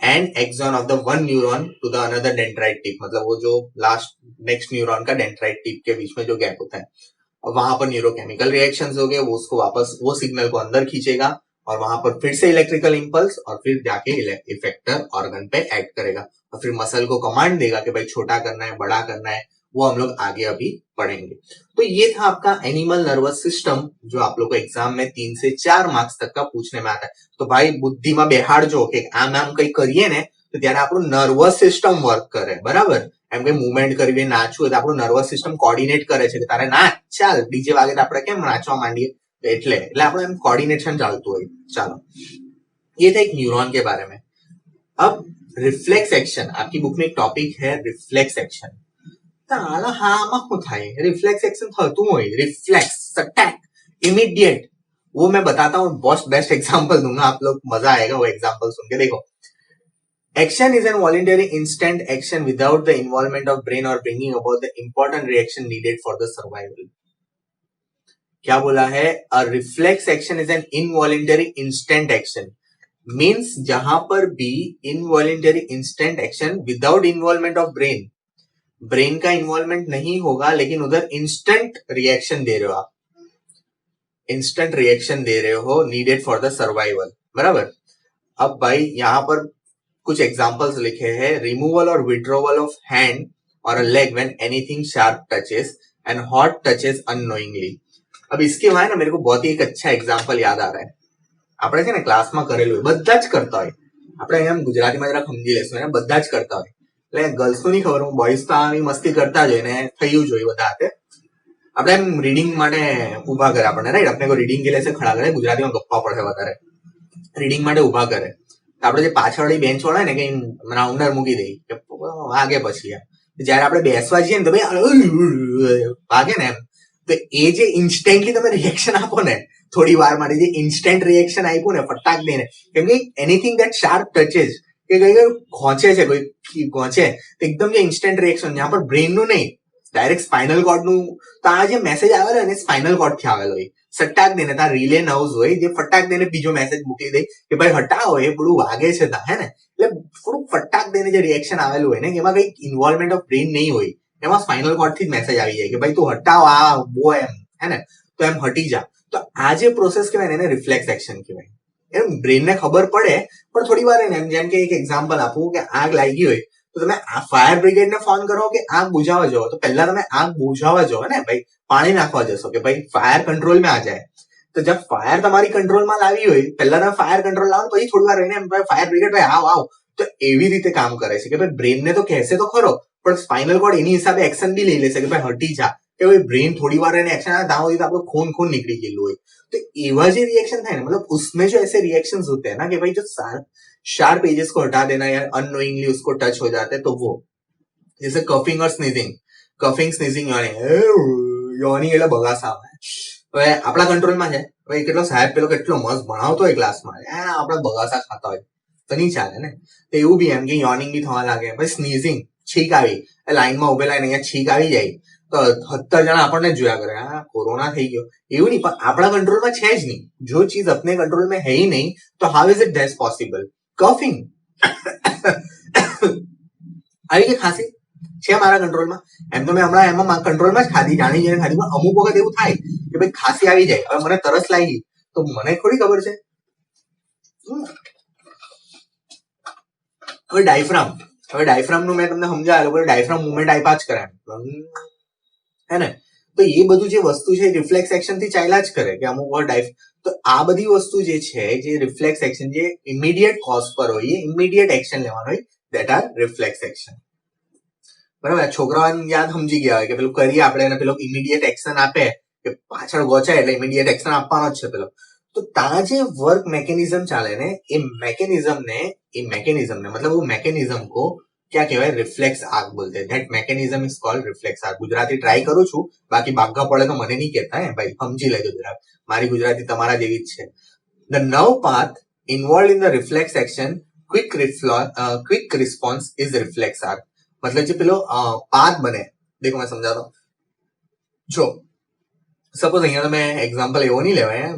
end axon of the one neuron to the another dendrite tip, मतलब वो जो लास्ट नेक्स्ट न्यूरॉन का डेंड्राइट टिप के बीच में जो गैप होता है, और वहां पर न्यूरोकेमिकल रिएक्शंस हो गए, वो उसको वापस वो सिग्नल को अंदर खींचेगा, और वहां पर फिर से इलेक्ट्रिकल इंपल्स, और फिर जाके इफेक्टर ऑर्गन पे एक्ट करेगा, और फिर मसल को कमांड देगा कि भाई छोटा करना है, बड़ा करना है, वो हम लोग आगे अभी पढ़ेंगे। तो ये था आपका एनिमल नर्वस सिस्टम, जो आप लोग को एग्जाम में 3 से 4 मार्क्स तक का पूछने में आता है। तो भाई बुद्धि में बेहाड़ जो के आम आम कई करिए ने તો ત્યારે આપણું નર્વસ સિસ્ટમ વર્ક કરે, બરાબર? એમ કે મુવમેન્ટ કરવી, નાચવું હોય તો આપણું નર્વસ સિસ્ટમ કોર્ડિનેટ કરે છે કે તારે નાચ, ચાલ ડીજે વાગે તો આપણે કેમ નાચવા માંડીએ, એટલે આપણે એમ કોर्डिनेशन चालતું હોય. ચાલો, ये था एक न्यूरॉन के बारे में. अब रिफ्लेक्स एक्शन, आपकी बुक में एक टॉपिक है रिफ्लेक्स एक्शन. हाँ શું થાય? रिफ्लेक्स एक्शन થતું હોય, रिफ्लेक्स अटैक इमीडिएट, वो मैं बताता हूँ. बेस्ट एग्जांपल दूंगा, आप लोग मजा आएगा वो एग्जांपल सुन के. देखो, action is an voluntary instant action without the involvement of brain और bringing about the important reaction needed for the survival. क्या बोला है? A reflex action is an involuntary instant action, means जहां पर भी involuntary instant action without involvement of brain, brain का involvement नहीं होगा, लेकिन उधर इंस्टेंट रिएक्शन दे रहे हो आप, इंस्टेंट रिएक्शन दे रहे हो नीडेड फॉर द सर्वाइवल, बराबर? अब भाई यहाँ पर कुछ एग्जांपल्स लिखे हैं. रिमूवल और विड्रॉवल ऑफ हैंड और a leg when anything sharp touches and hot touches unknowingly. अब इसके वहां ना मेरे को बहुत ही एक अच्छा एग्जांपल याद आ रहा है. આપણે છે ને ક્લાસમાં કરેલું હોય, બધા જ કરતા હોય. આપણે એમ ગુજરાતીમાં જરા સમજી લેશું, એને બધા જ કરતા હોય. એટલે ગર્લ્સનું નહીં ખબર, હું બોયઝ તો આવી મસ્તી કરતા જ હોય ને થયું જ હોય બધા હાથે. આપણે એમ રીડિંગ માટે ઉભા કરે આપણને, રાઈટ? આપણે કોઈ રીડિંગ કે લેશે ખડા કરે, ગુજરાતીમાં ગપ્પા પડે વધારે, રીડિંગ માટે ઉભા કરે. આપણે જે પાછળની બેન્ચ વાળા ને કઈ રાઉન્ડર મૂકી દઈએ કે વાગે, પછી જયારે આપણે બેસવા જઈએ ને તો ભાઈ વાગે ને એમ, તો એ જે ઇન્સ્ટન્ટલી તમે રિએક્શન આપો ને, થોડી વાર માટે જે ઇન્સ્ટન્ટ રિએક્શન આપ્યું ને ફટાક દઈને, કેમ કે એનીથિંગ દેટ શાર્પ ટચેસ, કે કઈ ઘોંચે છે, કોઈ ઘોંચે તો એકદમ જે ઇન્સ્ટન્ટ રિએક્શન, જ્યાં પર બ્રેન નું નહીં, ડાયરેક્ટ સ્પાઇનલ કોર્ડ નું. તો આ જે મેસેજ આવેલો ને સ્પાઇનલ કોર્ડ થી આવેલો હોય, સટ્ટાક દઈને ત્યાં રિલે નર્વ્સ હોય જે ફટાક દઈને બીજો મેસેજ મોકલી દે કે ભાઈ હટાવો, એ બધું વાગે છે તા, હે ને? એટલે થોડું ફટાક દઈને જે રિએક્શન આવેલું હોય ને, એમાં કઈ ઇન્વોલ્વમેન્ટ ઓફ બ્રેન નહીં હોય, એમાં સ્પાઇનલ કોર્ડ થી જ મેસેજ આવી જાય કે ભાઈ તું હટાવ, આ બો એમ, હે ને? તો એમ હટી જા. તો આ જે પ્રોસેસ કહેવાય ને એને રિફ્લેક્સ એક્શન કહેવાય. એમ બ્રેન ને ખબર પડે, પણ થોડી વાર એને, જેમ કે એક એક્ઝામ્પલ આપું કે આગ લાગી હોય તો તમે ફાયર બ્રિગેડ ને ફોન કરો કે આગ બુઝાવા જાઓ, તો પહેલા તમે આગ બુઝાવા જાઓ ને ભાઈ, પાણી નાખવા જશો કે ભાઈ फायर कंट्रोल में आ जाए. तो जब फायर તમારી કંટ્રોલમાં લાવી હોય, પહેલા તમે ફાયર કંટ્રોલ લાવો, પછી થોડી વાર રહીને ફાયર બ્રિગેડ ભાઈ આવ આવ. તો એવી રીતે કામ કરે છે કે ભાઈ બ્રેન ને તો કહેશે તો ખરો, પણ સ્પાઇનલ કોર્ડ એની હિસાબે એક્શન બી લઈ લેશે કે ભાઈ હટી જા, કે भाई ब्रेन थोड़ी बार एक्शन आया दाव तो आपको खून खून निकली गेलू હોય. तो एवा जो रिएक्शन था ना, मतलब उसमें जो ऐसे रिएक्शंस होते हैं ना कि भाई जो शार्प एजेस को हटा देना या अननोइंगली उसको टच हो जाते हैं, तो वो जैसे कफिंग और स्नीजिंग, कफिंग स्नीजिंग યોની એટલે બગાસા આવે. હવે આપણા કંટ્રોલમાં છે ભાઈ, કેટલો સાહેબ પેલો કેટલો મસ્ત ભણાવતો હોય ક્લાસમાં, આપણા બગાસા ખાતા હોય તો નહીં ચાલે ને. તો એવું બી એમ કે યોનિંગ બી થવા લાગે. પછી સ્નીઝિંગ, છીક આવી, લાઈનમાં ઉભેલા અહીંયા છીક આવી જાય તો 70 જણા આપણને જોયા કરે, હા કોરોના થઈ ગયો. એવું નહીં, પણ આપણા કંટ્રોલમાં છે જ નહીં. जो चीज अपने कंट्रोल में है ही नहीं, तो how is it that possible? Coughing આવી કે ખાંસી છે મારા કંટ્રોલમાં, એમ તો મેં હમણાં એમાં કંટ્રોલમાં જ ખાધી, જાણી જઈને ખાધી, પણ અમુક વખત એવું થાય કે ભાઈ ખાંસી આવી જાય. હવે મને તરસ લાગી તો મને થોડી ખબર છે. હવે ડાયફ્રામ નું મેં તમને સમજાવેલું, ડાયફ્રામ મુવમેન્ટ આપ્યા જ કરે, હે ને? તો એ બધું જે વસ્તુ છે રિફ્લેક્સ એક્શન થી ચાલ્યા જ કરે કે અમુક વાર તો આ બધી વસ્તુ જે છે, જે રિફ્લેક્સ એક્શન જે ઇમિડિયેટ કોઝ પર હોય, ઇમિડિયેટ એક્શન લેવાનું હોય, દેટ આર રિફ્લેક્સ એક્શન. બરાબર? છોકરાઓ યાદ સમજી ગયા હોય કે પેલું કરીએ આપણે એને, પેલો ઇમિડિયેટ એક્શન આપે કે પાછળ ગોચાય એટલે ઇમિડિયેટ એક્શન આપવાનો જ છે પેલો. તો ત્યાં જે વર્ક મેકેનિઝમ ચાલે ને, એ મેકેનિઝમને मतलब वो मैकेनिज्म को क्या કહેવાય? રિફ્લેક્સ આર્ક બોલते हैं. That mechanism is called reflex arc. Gujarati try કરું છું, બાકી બાગા પડે તો મને નહીં કહેતા, હે ભાઈ, સમજી લેજો જરા, મારી ગુજરાતી તમારા જેવી જ છે. The nerve path involve in the reflex action quick response is reflex arc. मतलब जो પેલો પાથ બને, देखो मैं समझाता हूँ. જો સપોઝ અહીંયા તમે એક્ઝામ્પલ એવો નહીં લેવાય,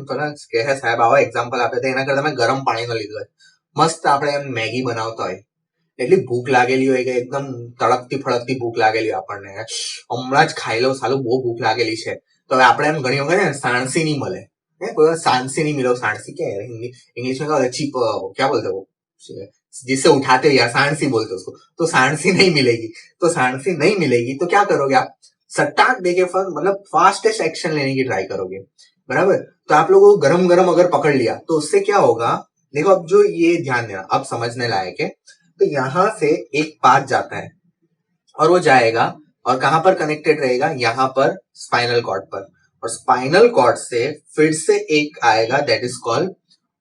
કે સાહેબ આવા એક્ઝામ્પલ આપે તો એના કરતા તમે ગરમ પાણીનો લીધો હોય. મસ્ત આપણે એમ મેગી બનાવતા હોય, એટલી ભૂખ લાગેલી હોય કે એકદમ તડકતી ફળકતી ભૂખ લાગેલી હોય આપણને, હમણાં જ ખાઈ લો, સાલું બહુ ભૂખ લાગેલી છે. તો હવે આપણે એમ ઘણી વખત સાણસી નહીં મળે, सांसी नहीं मिलो. सांसी क्या है इंग्लिश में? क्या बोलते? चीप, क्या बोलते वो जिससे उठाते हो यार, सांसी बोलते उसको. तो सांसी नहीं मिलेगी. तो सांसी नहीं मिलेगी तो क्या करोगे आप? सट्टाक देके मतलब फास्टेस्ट एक्शन लेने की ट्राई करोगे, बराबर? तो आप लोगों को गरम गरम अगर पकड़ लिया तो उससे क्या होगा, देखो अब जो ये ध्यान देना, अब समझने लायक है. तो यहाँ से एक पाथ जाता है और वो जाएगा और कहां पर कनेक्टेड रहेगा, यहाँ पर स्पाइनल कॉर्ड पर, और स्पाइनल कॉर्ड से फिर से एक आएगा that is called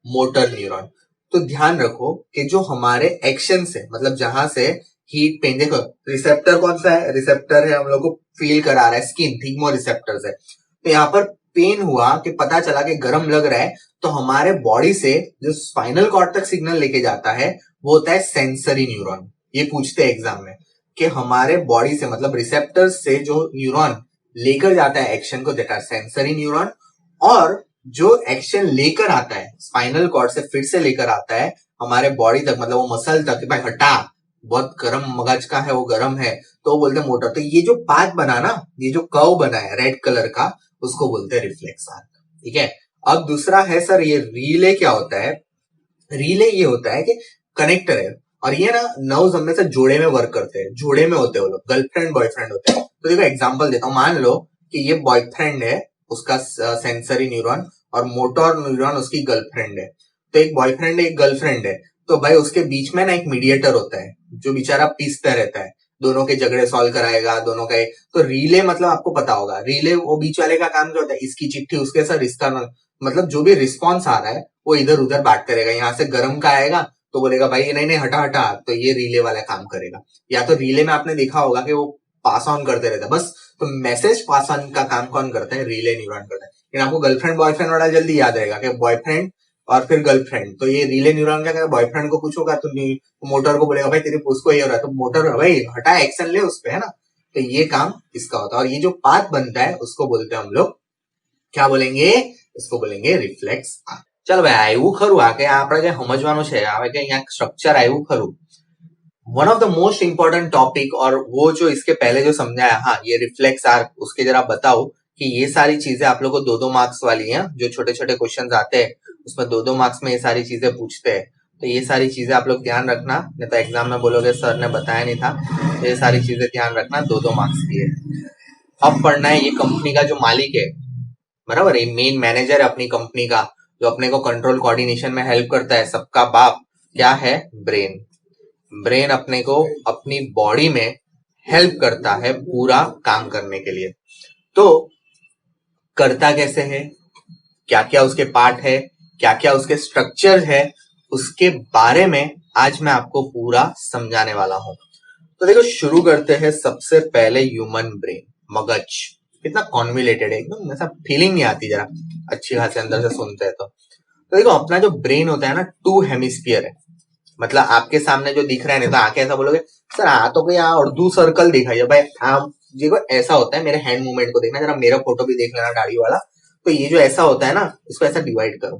motor neuron. तो ध्यान रखो कि जो हमारे एक्शन से, मतलब जहां से हीट पेन, देखो रिसेप्टर कौन सा है, रिसेप्टर है हम लोग को फील करा रहा है, स्किन थीमो रिसेप्टर्स है। तो यहाँ पर पेन हुआ कि पता चला कि गर्म लग रहा है, तो हमारे बॉडी से जो स्पाइनल कॉर्ड तक सिग्नल लेके जाता है वो होता है सेंसरी न्यूरॉन। ये पूछते हैं एग्जाम में कि हमारे बॉडी से, मतलब रिसेप्टर से जो न्यूरॉन लेकर जाता है एक्शन को, देता है सेंसरी न्यूरॉन, और जो एक्शन लेकर आता है स्पाइनल कॉर्ड से फिर से लेकर आता है हमारे बॉडी तक, मतलब वो मसल तक, भाई हटा बहुत गर्म मगज का है, वो गर्म है, तो वो बोलते हैं मोटर। तो ये जो पाथ बना ना, ये जो कर्व बना है रेड कलर का, उसको बोलते हैं रिफ्लेक्स आर्क। ठीक है। अब दूसरा है सर ये रिले। क्या होता है रिले? ये होता है कि कनेक्टर है और ये ना नर्व्स हम में से जोड़े में वर्क करते हैं, जोड़े में होते हैं वो लोग, गर्लफ्रेंड बॉयफ्रेंड होते हैं। तो देखो एग्जांपल देता हूँ, मान लो कि ये बॉयफ्रेंड है, उसका सेंसरी न्यूरॉन, और मोटर न्यूरॉन उसकी गर्लफ्रेंड है। तो एक बॉयफ्रेंड है एक गर्लफ्रेंड है, तो भाई उसके बीच में ना एक मीडिएटर होता है जो बेचारा पीसता रहता है, दोनों के झगड़े सॉल्व कराएगा, दोनों का। तो रिले मतलब आपको पता होगा, रिले वो बीच वाले का काम क्या होता है, इसकी चिट्ठी उसके सर, इसका मतलब जो भी रिस्पॉन्स आ रहा है वो इधर उधर बांटते रहेगा। यहाँ से गर्म का आएगा तो बोलेगा भाई नहीं नहीं हटा हटा, तो ये रिले वाला काम करेगा। या तो रिले में आपने देखा होगा कि वो पास ऑन करते रहता है बस, तो मैसेज पास ऑन का काम कौन करता है, रिले न्यूरॉन करता है। लेकिन आपको गर्लफ्रेंड बॉयफ्रेंड वाला जल्दी याद रहेगा कि बॉयफ्रेंड और फिर गर्लफ्रेंड, तो ये रिले न्यूरॉन क्या करेगा, बॉयफ्रेंड को पूछोगा तो मोटर को बोलेगा भाई तेरे उसको ये हो रहा है, तो मोटर भाई हटा एक्शन ले उस पे, है ना। तो ये काम इसका होता है, और ये जो पाथ बनता है उसको बोलते हैं हम लोग, क्या बोलेंगे, इसको बोलेंगे रिफ्लेक्स आर्क। चल भाई આવ્યું ખરું, આ કે આપણે જે સમજવાનું છે, આવે કે અહીંયા સ્ટ્રક્ચર આવ્યું ખરું। One of the most important topic, और वो जो इसके पहले जो समझाया, हाँ ये रिफ्लेक्स आर्क, उसके जरा बताओ कि ये सारी चीजें आप लोग को 2-2 मार्क्स वाली हैं, जो छोटे छोटे क्वेश्चन आते हैं उसमें 2-2 मार्क्स में ये सारी चीजें पूछते हैं। तो ये सारी चीजें आप लोग ध्यान रखना, नहीं तो एग्जाम में बोलोगे सर ने बताया नहीं था। तो ये सारी चीजें ध्यान रखना, 2-2 मार्क्स की है। अब पढ़ना है ये कंपनी का जो मालिक है, बराबर, ये मेन मैनेजर है अपनी कंपनी का, जो अपने को कंट्रोल कोऑर्डिनेशन में हेल्प करता है, सबका बाप क्या है, ब्रेन। ब्रेन अपने को अपनी बॉडी में हेल्प करता है पूरा काम करने के लिए। तो करता कैसे है, क्या क्या उसके पार्ट है, क्या क्या उसके स्ट्रक्चर है, उसके बारे में आज मैं आपको पूरा समझाने वाला हूं। तो देखो शुरू करते हैं सबसे पहले ह्यूमन ब्रेन, मगज कितना कॉन्विलेटेड है, एकदम ऐसा फीलिंग नहीं आती जरा अच्छी खासी अंदर से सुनते हैं तो देखो अपना जो ब्रेन होता है ना, 2 हेमिस्फीयर है। मतलब आपके सामने जो दिख रहा है, नहीं तो आके ऐसा बोलोगे सर तो कोई अर्धू सर्कल दिखाइए, भाई आप देखो ऐसा होता है, मेरे हैंड मूवमेंट को देखना, जरा मेरा फोटो भी देख लेना दाढ़ी वाला। तो ये जो ऐसा होता है ना, इसको ऐसा डिवाइड करो।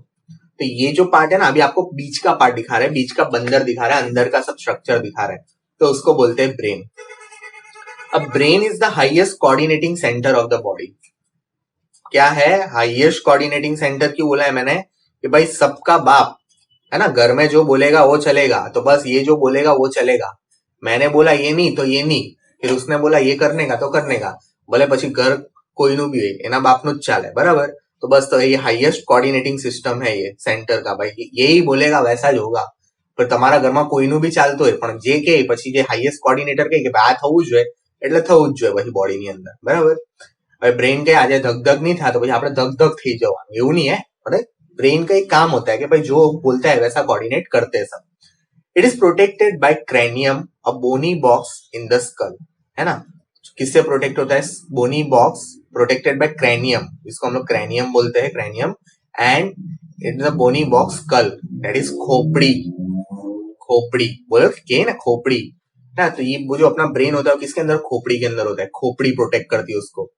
तो ये जो पार्ट है ना, अभी आपको बीच का पार्ट दिखा रहा है, बीच का बंदर दिखा रहा है, अंदर का सब स्ट्रक्चर दिखा रहा है, तो उसको बोलते हैं ब्रेन। अब brain is the highest coordinating centre of the body. क्या है हाईएस्ट कोऑर्डिनेटिंग सेंटर? क्यों बोला है मैंने कि भाई सबका बाप है ना, घर में जो बोलेगा वो चलेगा, तो बस ये जो बोलेगा वो चलेगा। मैंने बोला ये नहीं तो ये नहीं, फिर उसने बोला ये करने का तो करने का, बोले પછી घर કોઈનું બી હોય એના બાપનું જ ચાલે, બરાબર। तो बस तो ये हाईएस्ट कोऑर्डिनेटिंग सिस्टम है ये सेंटर का, भाई यही बोलेगा वैसा જ होगा। પણ તમારા ઘરમાં કોઈનું બી ચાલતું હોય, પણ જે કે પછી જે હાઈએस्ट કોઓર્ડિનેટર કહે કે આ થવું જોઈએ એટલે થવું જ જોઈએ પછી બોડીની અંદર, બરાબર। હવે ब्रेन के આજે ધક ધક नहीं था तो પછી આપણે ધક ધક થઈ જવાનું, એવું नहीं है। बड़े ब्रेन का एक काम होता है कि भाई जो बोलता है वैसा कोऑर्डिनेट करते हैं सब। It is protected by cranium, a bony box in the skull, है ना। किससे प्रोटेक्ट होता है? Bony box protected by cranium, इसको हम लोग क्रेनियम बोलते हैं, cranium. And it is a bony box skull, that is खोपड़ी। खोपड़ी बोलो के ना, खोपड़ी ना। तो ये वो जो अपना ब्रेन होता है किसके अंदर? खोपड़ी के अंदर होता है, खोपड़ी प्रोटेक्ट करती है उसको।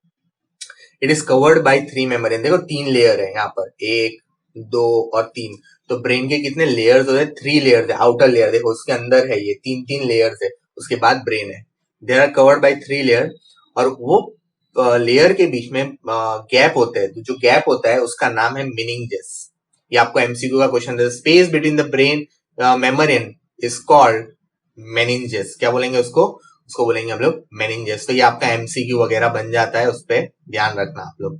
It is covered by 3 membrane, देखो 3 लेयर है यहाँ पर, 1 2 और 3। तो ब्रेन के कितने लेयर्स होते हैं? 3 लेयर्स है। आउटर लेयर देखो उसके अंदर है, ये 3 लेयर्स है, उसके बाद ब्रेन है। They are covered by 3 layer, और वो लेयर के बीच में गैप होते हैं, तो जो गैप होता है उसका नाम है मेनिंजेस। ये आपको एमसीक्यू का क्वेश्चन है। Space between the brain membrane is called meninges. क्या बोलेंगे उसको? उसको बोलेंगे हम लोग मेनिंजेस। तो ये आपका एमसीक्यू वगैरह बन जाता है, उस पर ध्यान रखना आप लोग।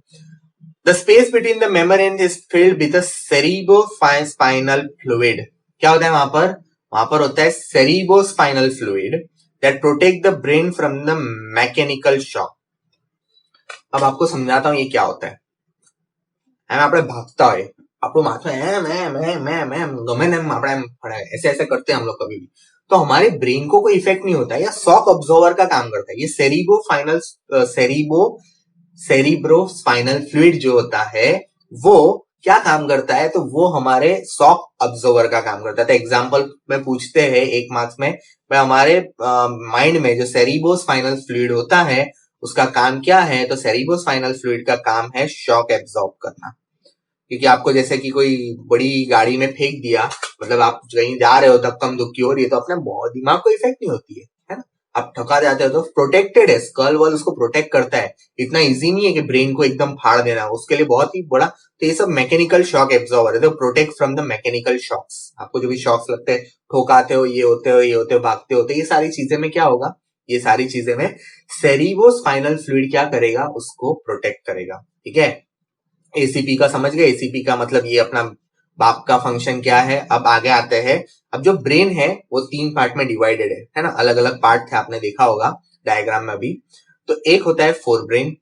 The space between the membrane is filled with a cerebrospinal fluid. क्या होता है वहां पर? वहां पर होता है cerebrospinal fluid that protect the brain from the mechanical shock. अब आपको समझाता हूं ये क्या होता है। આપણે ભાગતા હોય, આપણું માથું એમ ગમે ને એમ આપણે એમ ફળાય, ऐसे ऐसे करते हैं हम लोग कभी भी, तो हमारे ब्रेन को कोई इफेक्ट नहीं होता है, या शॉक अब्जॉर्वर का काम करता है। ये सेरिब्रोस्पाइनल फ्लूइड जो होता है वो क्या काम करता है, तो वो हमारे शॉक अब्जॉर्वर का काम करता है। तो एग्जाम्पल में पूछते हैं एक मार्क्स में, हमारे माइंड में जो सेरिब्रोस्पाइनल फ्लूइड होता है उसका काम क्या है, तो सेरिब्रोस्पाइनल फ्लूइड का काम है शॉक एब्जॉर्ब करना। क्योंकि आपको जैसे कि कोई बड़ी गाड़ी में फेंक दिया, मतलब आप कहीं जा रहे हो तब कम दुखी हो रही है, तो अपने दिमाग को इफेक्ट नहीं होती है ना, आप ठका जाते हो तो प्रोटेक्टेड है, स्कल वल उसको प्रोटेक्ट करता है। इतना इजी नहीं है कि ब्रेन को एकदम फाड़ देना, उसके लिए बहुत ही बड़ा, तो ये सब मैकेनिकल शॉक एब्जॉर्बर है, तो protect from the mechanical shocks. आपको जो भी शॉक्स लगते हैं, ठोकाते हो, ये होते हो, ये होते हो, भागते हो, तो ये सारी चीजें में क्या होगा, ये सारी चीजें में सेरिब्रोस्पाइनल फ्लूइड क्या करेगा, उसको प्रोटेक्ट करेगा। ठीक है, एसीपी का समझ गए। एसीपी का मतलब ये अपना बाप का फंक्शन क्या है। अब आगे आते हैं। अब जो ब्रेन है वो 3 पार्ट में डिवाइडेड है ना, अलग अलग पार्ट थे, आपने देखा होगा डायग्राम में अभी। तो एक होता है फोर ब्रेन,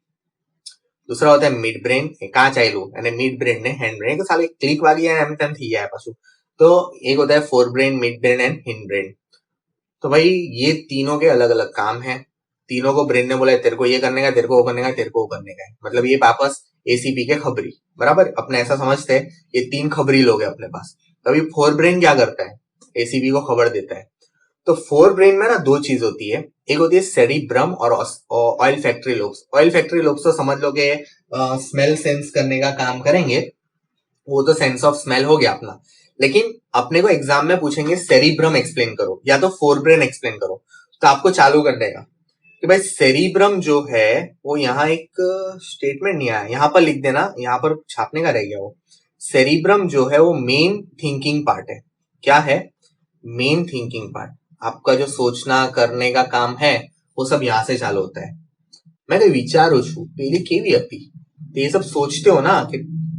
दूसरा होता है मिड ब्रेन, कहाँ चाहेलू અને મિડ બ્રેન ને હેન્ડ બ્રેન, તો સાલે ક્લિક વાગી જાય એમ તેમ થઈ જાય પાછું। तो एक होता है fore brain, mid brain and hind brain. तो भाई ये तीनों के अलग अलग काम है, तीनों को ब्रेन ने बोला है तेरे को ये करने का, तेरे को वो करने का, तेरे को वो करने का है, मतलब ये वापस एसीपी के खबरी, बराबर, अपने ऐसा समझते हैं ये 3 खबरी लोग हैं अपने पास। तो अभी फोर ब्रेन क्या करता है, एसीपी को खबर देता है। तो फोर ब्रेन में ना 2 चीज होती है, एक होती है सेरिब्रम और oil factory lobes. Oil factory lobes तो समझ लो कि स्मेल सेंस करने का काम करेंगे, वो तो सेंस ऑफ स्मेल हो गया अपना। लेकिन अपने को एग्जाम में पूछेंगे सेरिब्रम एक्सप्लेन करो या तो फोर ब्रेन एक्सप्लेन करो, तो आपको चालू कर देगा कि भाई सेरिब्रम जो है वो यहाँ एक स्टेटमेंट नहीं आया, यहाँ पर लिख देना, यहाँ पर छापने का रह गया वो। सेरिब्रम जो है वो मेन थिंकिंग पार्ट है। क्या है, मेन थिंकिंग पार्ट। आपका जो सोचना करने का काम है वो सब यहाँ से चालू होता है। मैं तो विचारू છું પેલી કેવી હતી, तो ये सब सोचते हो ना कि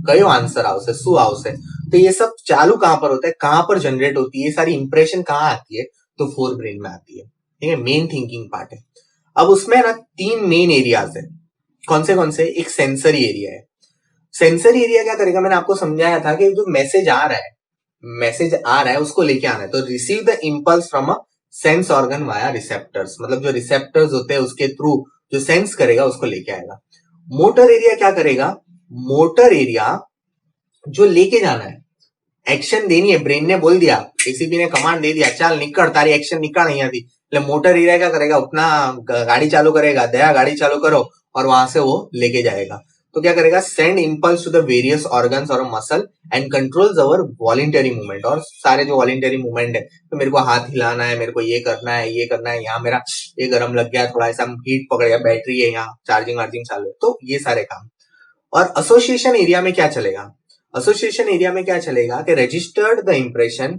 कयो आंसर आवશે, શું आवશે, तो ये सब चालू कहां पर होता है, कहां पर जनरेट होती है, ये सारी इंप्रेशन कहां आती है, तो फोर ब्रेन में आती है। ठीक है, मेन थिंकिंग पार्ट है। अब उसमें ना 3 मेन एरियाज है। कौन से, एक सेंसरी एरिया है। सेंसरी एरिया क्या करेगा, मैंने आपको समझाया था कि जो मैसेज आ रहा है उसको लेके आना है, तो receive the impulse from a sense organ via receptors, मतलब जो रिसेप्टर्स होते हैं उसके थ्रू जो सेंस करेगा उसको लेके आएगा। मोटर एरिया क्या करेगा, मोटर एरिया जो लेके जाना है, एक्शन देनी है, ब्रेन ने बोल दिया, एसीपी ने कमांड दे दिया, चल निकल, तारी एक्शन निकाल यहाँ थी, એટલે मोटर एरिया क्या करेगा, अपना गाड़ी चालू करेगा, दया गाड़ी चालू करो, और वहां से वो लेके जाएगा। तो क्या करेगा, send impulse to the various organs और muscle and controls our voluntary movement, और सारे जो वॉलंटरी मूवमेंट है, तो मेरे को हाथ हिलाना है, मेरे को ये करना है, ये करना है, यहाँ मेरा ये गर्म लग गया, थोड़ा ऐसा हीट पकड़ गया, बैटरी है यहाँ, चार्जिंग वार्जिंग चालू है, तो ये सारे काम। और एसोसिएशन एरिया में क्या चलेगा, एसोसिएशन एरिया में क्या चलेगा कि registered the impression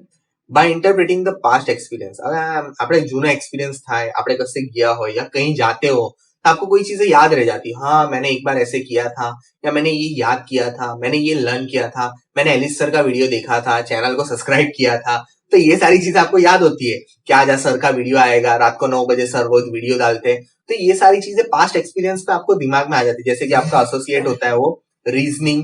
by interpreting the past experience. હવે આપણે જૂનો एक्सपीरियंस થાય, આપણે કશે ગયા હોય या कहीं जाते हो, तो आपको कोई चीजें याद रह जाती, हाँ मैंने एक बार ऐसे किया था, या मैंने ये याद किया था, मैंने ये लर्न किया था, मैंने एलिस सर का वीडियो देखा था, चैनल को सब्सक्राइब किया था, तो ये सारी चीजें आपको याद होती है कि आज सर का वीडियो आएगा, रात को 9 बजे सर रोज वीडियो डालते हैं, तो ये सारी चीजें पास्ट एक्सपीरियंस पे आपको दिमाग में आ जाती है। जैसे कि आपका एसोसिएट होता है वो रीजनिंग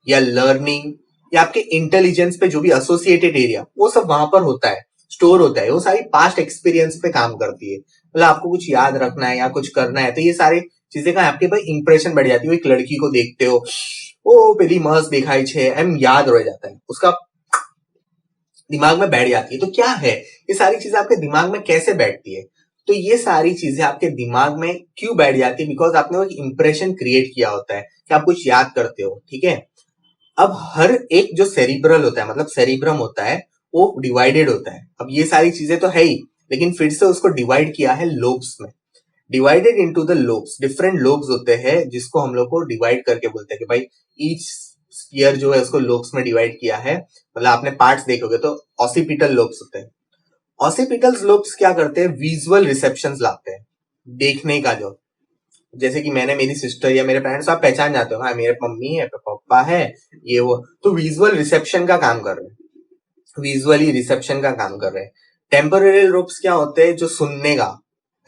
या लर्निंग या आपके इंटेलिजेंस पे जो भी एसोसिएटेड एरिया, वो सब वहां पर होता है, स्टोर होता है, वो सारी पास्ट एक्सपीरियंस पे काम करती है। मतलब आपको कुछ याद रखना है या कुछ करना है, तो ये सारी चीजें का आपके पास इंप्रेशन बढ़ जाती है। एक लड़की को देखते हो, ओ पेली मस्त दिखाई छे, एम याद रह जाता है, उसका दिमाग में बैठ जाती है। तो क्या है, ये सारी चीजें आपके दिमाग में कैसे बैठती है, तो ये सारी चीजें आपके दिमाग में क्यों बैठ जाती है, बिकॉज आपने वो एक इंप्रेशन क्रिएट किया होता है कि आप कुछ याद करते हो। ठीक है, अब हर एक जो सेरिब्रल होता है, मतलब सेरिब्रम होता है, वो डिवाइडेड होता है। अब ये सारी चीजें तो है ही, लेकिन फिर से उसको डिवाइड किया है लोब्स में, divided into the lobes. Different lobes होते हैं जिसको हम लोग को डिवाइड करके बोलते हैं कि भाई ईच स्फीयर जो है उसको लोब्स में डिवाइड किया है। मतलब आपने पार्ट्स देखोगे तो ऑसिपिटल लोब्स होते हैं। ऑसिपिटल लोब्स क्या करते हैं, विजुअल रिसेप्शंस लाते हैं, देखने का जो, जैसे कि मैंने मेरी सिस्टर या मेरे पेरेंट्स, आप पहचान जाते हो, हाँ मेरे मम्मी है, पापा है, ये वो, तो विजुअल रिसेप्शन का काम कर रहे हैं। विजुअली रिसेप्शन का काम कर रहे हैं। टेम्पोरल लोब्स क्या होते हैं, जो सुनने का,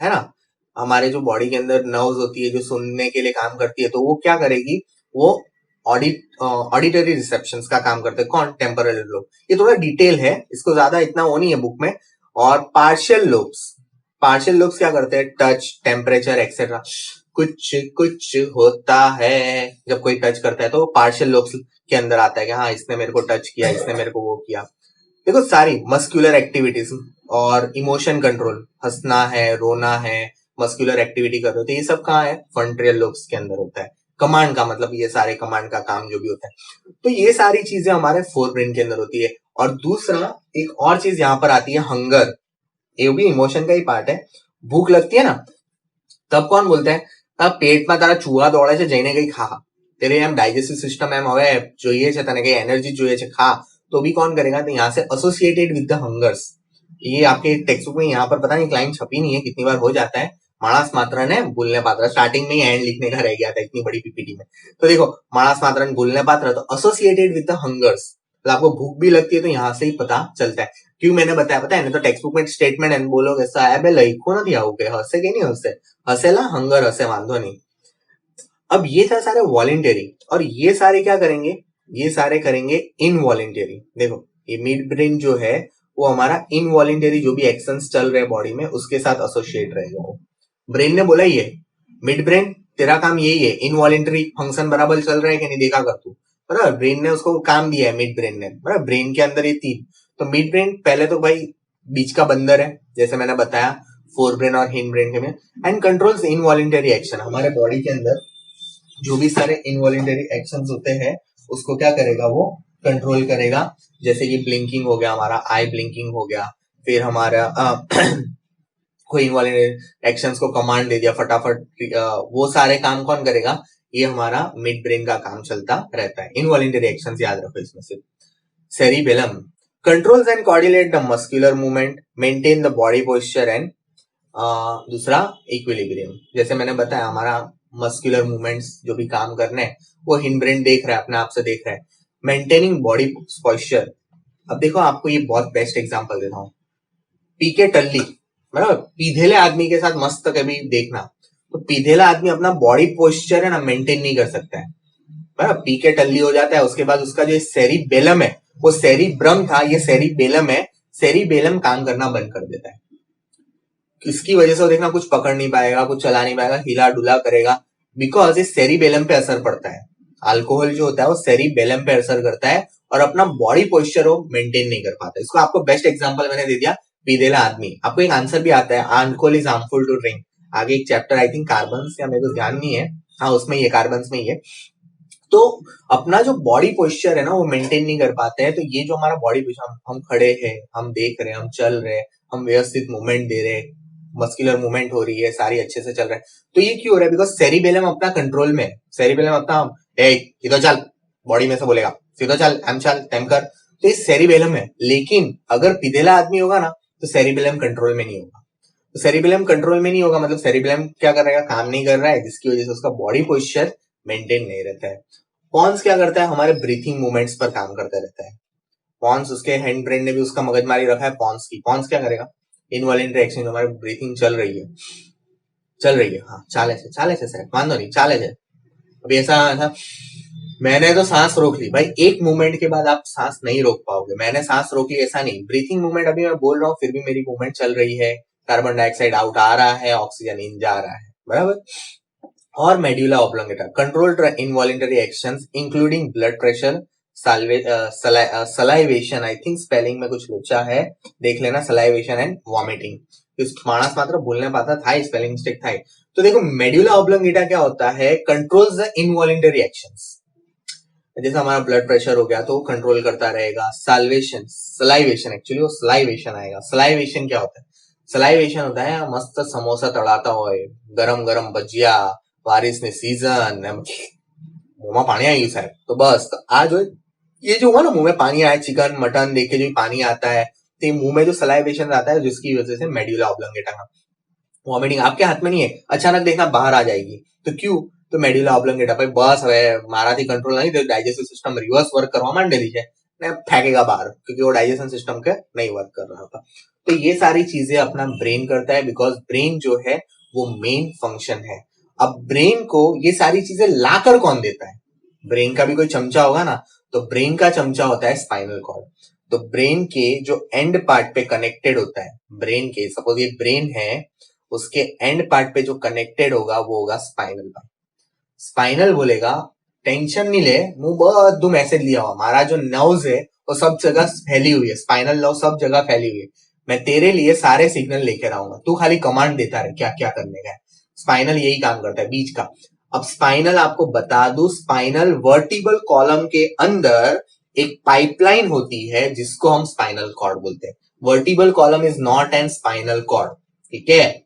है ना, हमारे जो बॉडी के अंदर नर्व्स होती है जो सुनने के लिए काम करती है, तो वो क्या करेगी, वो ऑडिटरी रिसेप्शन का काम करते हैं। कौन? Temporal lobe. ये थोड़ा डिटेल है, इसको ज्यादा इतना वो नहीं है बुक में। और पार्शियल लोब्स क्या करते हैं, टच, टेम्परेचर एक्सेट्रा, कुछ कुछ होता है जब कोई टच करता है, तो पार्शियल लोब्स के अंदर आता है कि हाँ इसने मेरे को टच किया, इसने मेरे को वो किया। देखो सारी मस्कुलर एक्टिविटीज और इमोशन कंट्रोल, हंसना है, रोना है, मस्कुलर एक्टिविटी कर रहे हो, तो ये सब कहाँ है, फ्रंटियल लोब्स के अंदर होता है। कमांड का मतलब ये सारे कमांड का काम जो भी होता है, तो ये सारी चीजें हमारे फोर ब्रेन के अंदर होती है। और दूसरा एक और चीज यहाँ पर आती है, हंगर। ये भी इमोशन का ही पार्ट है। भूख लगती है ना, तब कौन बोलते हैं, तब पेट में तारा चूहा दौड़े છે જઈને કઈ ખા, तेरे एम डाइजेस्टिव सिस्टम एम હવે જોઈએ છે તને કઈ एनर्जी જોઈએ છે, खा। तो भी कौन करेगा, तो यहाँ से एसोसिएटेड विद द हंगर्स। ये आपके टेक्स्ट बुक में यहाँ पर पता नहीं क्लाइन छपी नहीं है, कितनी बार हो जाता है, मानस मात्र ने भूलने पात्र, स्टार्टिंग में ही एंड लिखने का रह गया था इतनी बड़ी पीपीटी में। तो देखो मानस मात्र भूलने पात्र, तो एसोसिएटेड विद द हंगर्स, तो आपको भूख भी लगती है तो यहाँ से ही पता चलता है। क्यों मैंने बताया पता है, नहीं तो टेक्स्ट बुक में स्टेटमेंट एंड बोलोगे साहब लखो नहीं आવું કે હશે કે नहीं हंसे, हसेला हंगर हसे, वांधो नहीं। अब ये था सारे वॉलेंटरी, और ये सारे क्या करेंगे, ये सारे करेंगे इनवॉलेंटरी। देखो ये मिड ब्रेन जो है वो हमारा इनवॉलेंटरी जो भी एक्शंस चल रहे बॉडी में उसके साथ एसोसिएट रहेगा। वो ब्रेन ने बोला ही है, मिड ब्रेन तेरा काम यही है, इनवॉलेंटरी फंक्शन बराबर चल रहा है कि नहीं देखा कर तू, बराबर। ब्रेन ने उसको काम दिया है, मिड ब्रेन ने, बराबर। ब्रेन के अंदर ये तीन, तो मिड ब्रेन पहले तो भाई बीच का बंदर है, जैसे मैंने बताया, फोर ब्रेन और हिंड ब्रेन के में, एंड कंट्रोल्स इनवॉलेंटरी एक्शन। हमारे बॉडी के अंदर जो भी सारे इनवॉलेंटरी एक्शंस होते हैं उसको क्या करेगा, वो कंट्रोल करेगा। जैसे कि ब्लिंकिंग हो गया, हमारा आई ब्लिंकिंग हो गया, फिर हमारा कोई इनवॉलेंटरी एक्शंस को कमांड दे दिया फटाफट, वो सारे काम कौन करेगा, ये हमारा मिड ब्रेन का काम चलता रहता है। इनवॉलेंटरी एक्शंस याद रखो इसमें से। Cerebellum controls and coordinate the muscular movement, maintain the body posture and दूसरा इक्विलिब्रियम। जैसे मैंने बताया हमारा मस्कुलर मूवमेंट्स जो भी काम करने हैं वो हिंड ब्रेन देख रहा है, अपने आप से देख रहा है। मेंटेनिंग बॉडी पोस्चर, अब देखो आपको ये बहुत बेस्ट एग्जांपल देता हूँ, पीके टल्ली, बराबर, पीधेले आदमी के साथ मस्त कभी देखना, तो पीधेला आदमी अपना बॉडी पोस्चर है ना मेंटेन नहीं कर सकता है, बराबर। पीके टल्ली हो जाता है, उसके बाद उसका जो सेरिबेलम है, वो सेरिब्रम था, ये सेरिबेलम है, सेरिबेलम काम करना बंद कर देता है। इसकी वजह से वो देखना कुछ पकड़ नहीं पाएगा, कुछ चला नहीं पाएगा, हिला डुला करेगा, बिकॉज इस सेरिबेलम पे असर पड़ता है। अल्कोहल जो होता है वो सेरिबेलम पे असर करता है और अपना बॉडी पोस्चर वो मेंटेन नहीं कर पाता। इसको आपको बेस्ट एग्जांपल मैंने दे दिया, पीधेला आदमी। आपको एक आंसर भी आता है, alcohol is harmful to drink. आगे एक चैप्टर आई थिंक कार्बन या मेरे को ध्यान नहीं है, हाँ उसमें ये कार्बन में ही है। तो अपना जो बॉडी पोस्चर है ना वो मेंटेन नहीं कर पाते हैं, तो ये जो हमारा बॉडी पोस्चर, हम खड़े हैं, हम देख रहे हैं, हम चल रहे हैं, हम व्यवस्थित मूवमेंट दे रहे हैं, मस्कुलर मूवमेंट हो रही है, सारी अच्छे से चल रहा है, तो ये क्यों हो रहा है, बिकॉज सेरिबेलम अपना कंट्रोल में है। सेरिबेलम अपना सीधा चल, बॉडी में से बोलेगा सीधा चल, एम चल, तेम कर, तो ये सेरिबेलम है। लेकिन अगर पिधेला आदमी होगा ना तो सेरिबेलम कंट्रोल में नहीं होगा। तो सेरिबेलम कंट्रोल में नहीं होगा मतलब सेरिबेलम क्या कर रहा है, काम नहीं कर रहा है, जिसकी वजह से उसका बॉडी पोस्चर मेंटेन नहीं रहता है। पॉन्स क्या करता है, हमारे ब्रीथिंग मूवमेंट्स पर काम करता रहता है। पॉन्स, उसके हैंड ब्रेन ने भी उसका मगजमारी रखा है पॉन्स की। पॉन्स क्या करेगा, इनवॉलेंटरी एक्शन, हमारी ब्रीथिंग चल रही है, हाँ चाले से सर, मान दो नहीं, चाले से। अभी ऐसा मैंने तो सांस रोक ली भाई, एक मूवमेंट के बाद आप सांस नहीं रोक पाओगे। मैंने सांस रोक ली ऐसा नहीं, ब्रीथिंग मूवमेंट अभी मैं बोल रहा हूँ फिर भी मेरी मूवमेंट चल रही है, कार्बन डाइऑक्साइड आउट आ रहा है, ऑक्सीजन इन जा रहा है, बराबर। और medulla oblongata control involuntary actions including blood pressure, salivation, I think spelling में कुछ लोचा है, देख लेना, सलाइवेशन एंड वॉमिटिंग। मानस मात्र बोलने पाता था, स्पेलिंग मिस्टेक था। तो देखो मेड्यूला ऑब्लोंगेटा क्या होता है, कंट्रोल्स द इनवॉलेंटरी एक्शंस। जैसे हमारा ब्लड प्रेशर हो गया तो वो कंट्रोल करता रहेगा। सलाइवेशन एक्चुअली वो सलाइवेशन आएगा। सलाइवेशन क्या होता है, सलाइवेशन होता है मस्त समोसा तड़ाता हो, गरम गरम भजिया, बारिश ने सीजन, मुंह में पानी आई साहब, तो बस तो आज ये जो हुआ ना, मुंह में पानी आया, चिकन मटन देख के जो पानी आता है, तो मुंह में जो सलाइवेशन आता है जिसकी वजह से मेड्यूला ऑब्लोंगेटा का वॉमिटिंग आपके हाथ में नहीं है, अचानक देखना बाहर आ जाएगी, तो क्यों, तो मेड्यूला ऑब्लोंगेटा भाई बस હવે મારાથી કંટ્રોલ નહીં, તો ડાયજેસ્ટિવ સિસ્ટમ રિવર્સ વર્ક કરવા માંડેલી છે, फेंकेगा बाहर, क्योंकि वो डाइजेशन सिस्टम के नहीं वर्क कर रहा था। तो ये सारी चीजें अपना ब्रेन करता है, बिकॉज ब्रेन जो है वो मेन फंक्शन है। अब ब्रेन को ये सारी चीजें लाकर कौन देता है? ब्रेन का भी कोई चमचा होगा ना, तो ब्रेन का चमचा होता है स्पाइनल कॉर्ड। तो ब्रेन के जो एंड पार्ट पे कनेक्टेड होता है, ब्रेन के सपोज ये ब्रेन है, उसके एंड पार्ट पे जो कनेक्टेड होगा वो होगा स्पाइनल पार्ट। स्पाइनल बोलेगा टेंशन नहीं ले, मुंह बहुत दो मैसेज लिया हुआ, हमारा जो नर्व्स है वो सब जगह फैली हुई है, स्पाइनल नर्व सब जगह फैली हुई है, मैं तेरे लिए सारे सिग्नल लेकर आऊंगा, तू खाली कमांड देता रहे क्या क्या करने का है। स्पाइनल यही काम करता है, बीच का। अब स्पाइनल आपको बता दूं, स्पाइनल वर्टिबल कॉलम के अंदर एक पाइपलाइन होती है जिसको हम स्पाइनल कॉर्ड बोलते हैं। Vertebral column is not an spinal cord, ठीक है।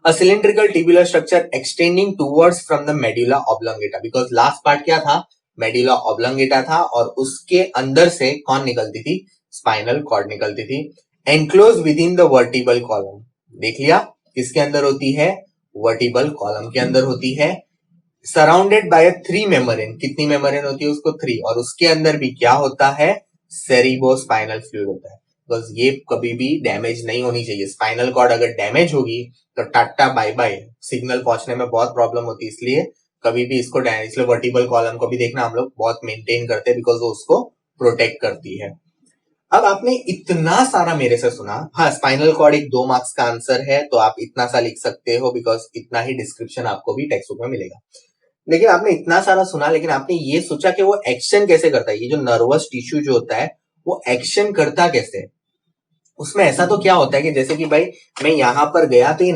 A cylindrical tubular structure extending towards from the medulla oblongata, because last part क्या था? medulla oblongata था, और उसके अंदर से कौन निकलती थी? स्पाइनल कॉर्ड निकलती थी। enclosed within the vertebral column, देख लिया किसके अंदर होती है? वर्टिबल कॉलम के अंदर होती है। सराउंडेड बाय 3 मेम्ब्रेन, कितनी मेम्ब्रेन होती है उसको? 3, और उसके अंदर भी क्या होता है? सेरिबोस्पाइनल फ्लूइड होता है। बस ये कभी भी डैमेज नहीं होनी चाहिए। स्पाइनल कॉर्ड अगर डैमेज होगी तो टाटा बाय बाय, सिग्नल पहुंचने में बहुत प्रॉब्लम होती है, इसलिए कभी भी इसको डैमेज, इसलिए वर्टिबल कॉलम को भी देखना हम लोग बहुत मेंटेन करते हैं, बिकॉज वो उसको प्रोटेक्ट करती है। अब आपने इतना सारा मेरे से सुना, हाँ स्पाइनल कॉर्ड एक 2 मार्क्स का आंसर है, तो आप इतना सा लिख सकते हो, बिकॉज इतना ही डिस्क्रिप्शन आपको भी टेक्स्ट बुक में मिलेगा। लेकिन आपने इतना सारा सुना, लेकिन आपने ये सोचा कि वो एक्शन कैसे करता है? ये जो नर्वस टिश्यू जो होता है वो एक्शन करता कैसे है? उसमें ऐसा तो क्या होता है कि जैसे कि भाई मैं यहां पर गया तो ये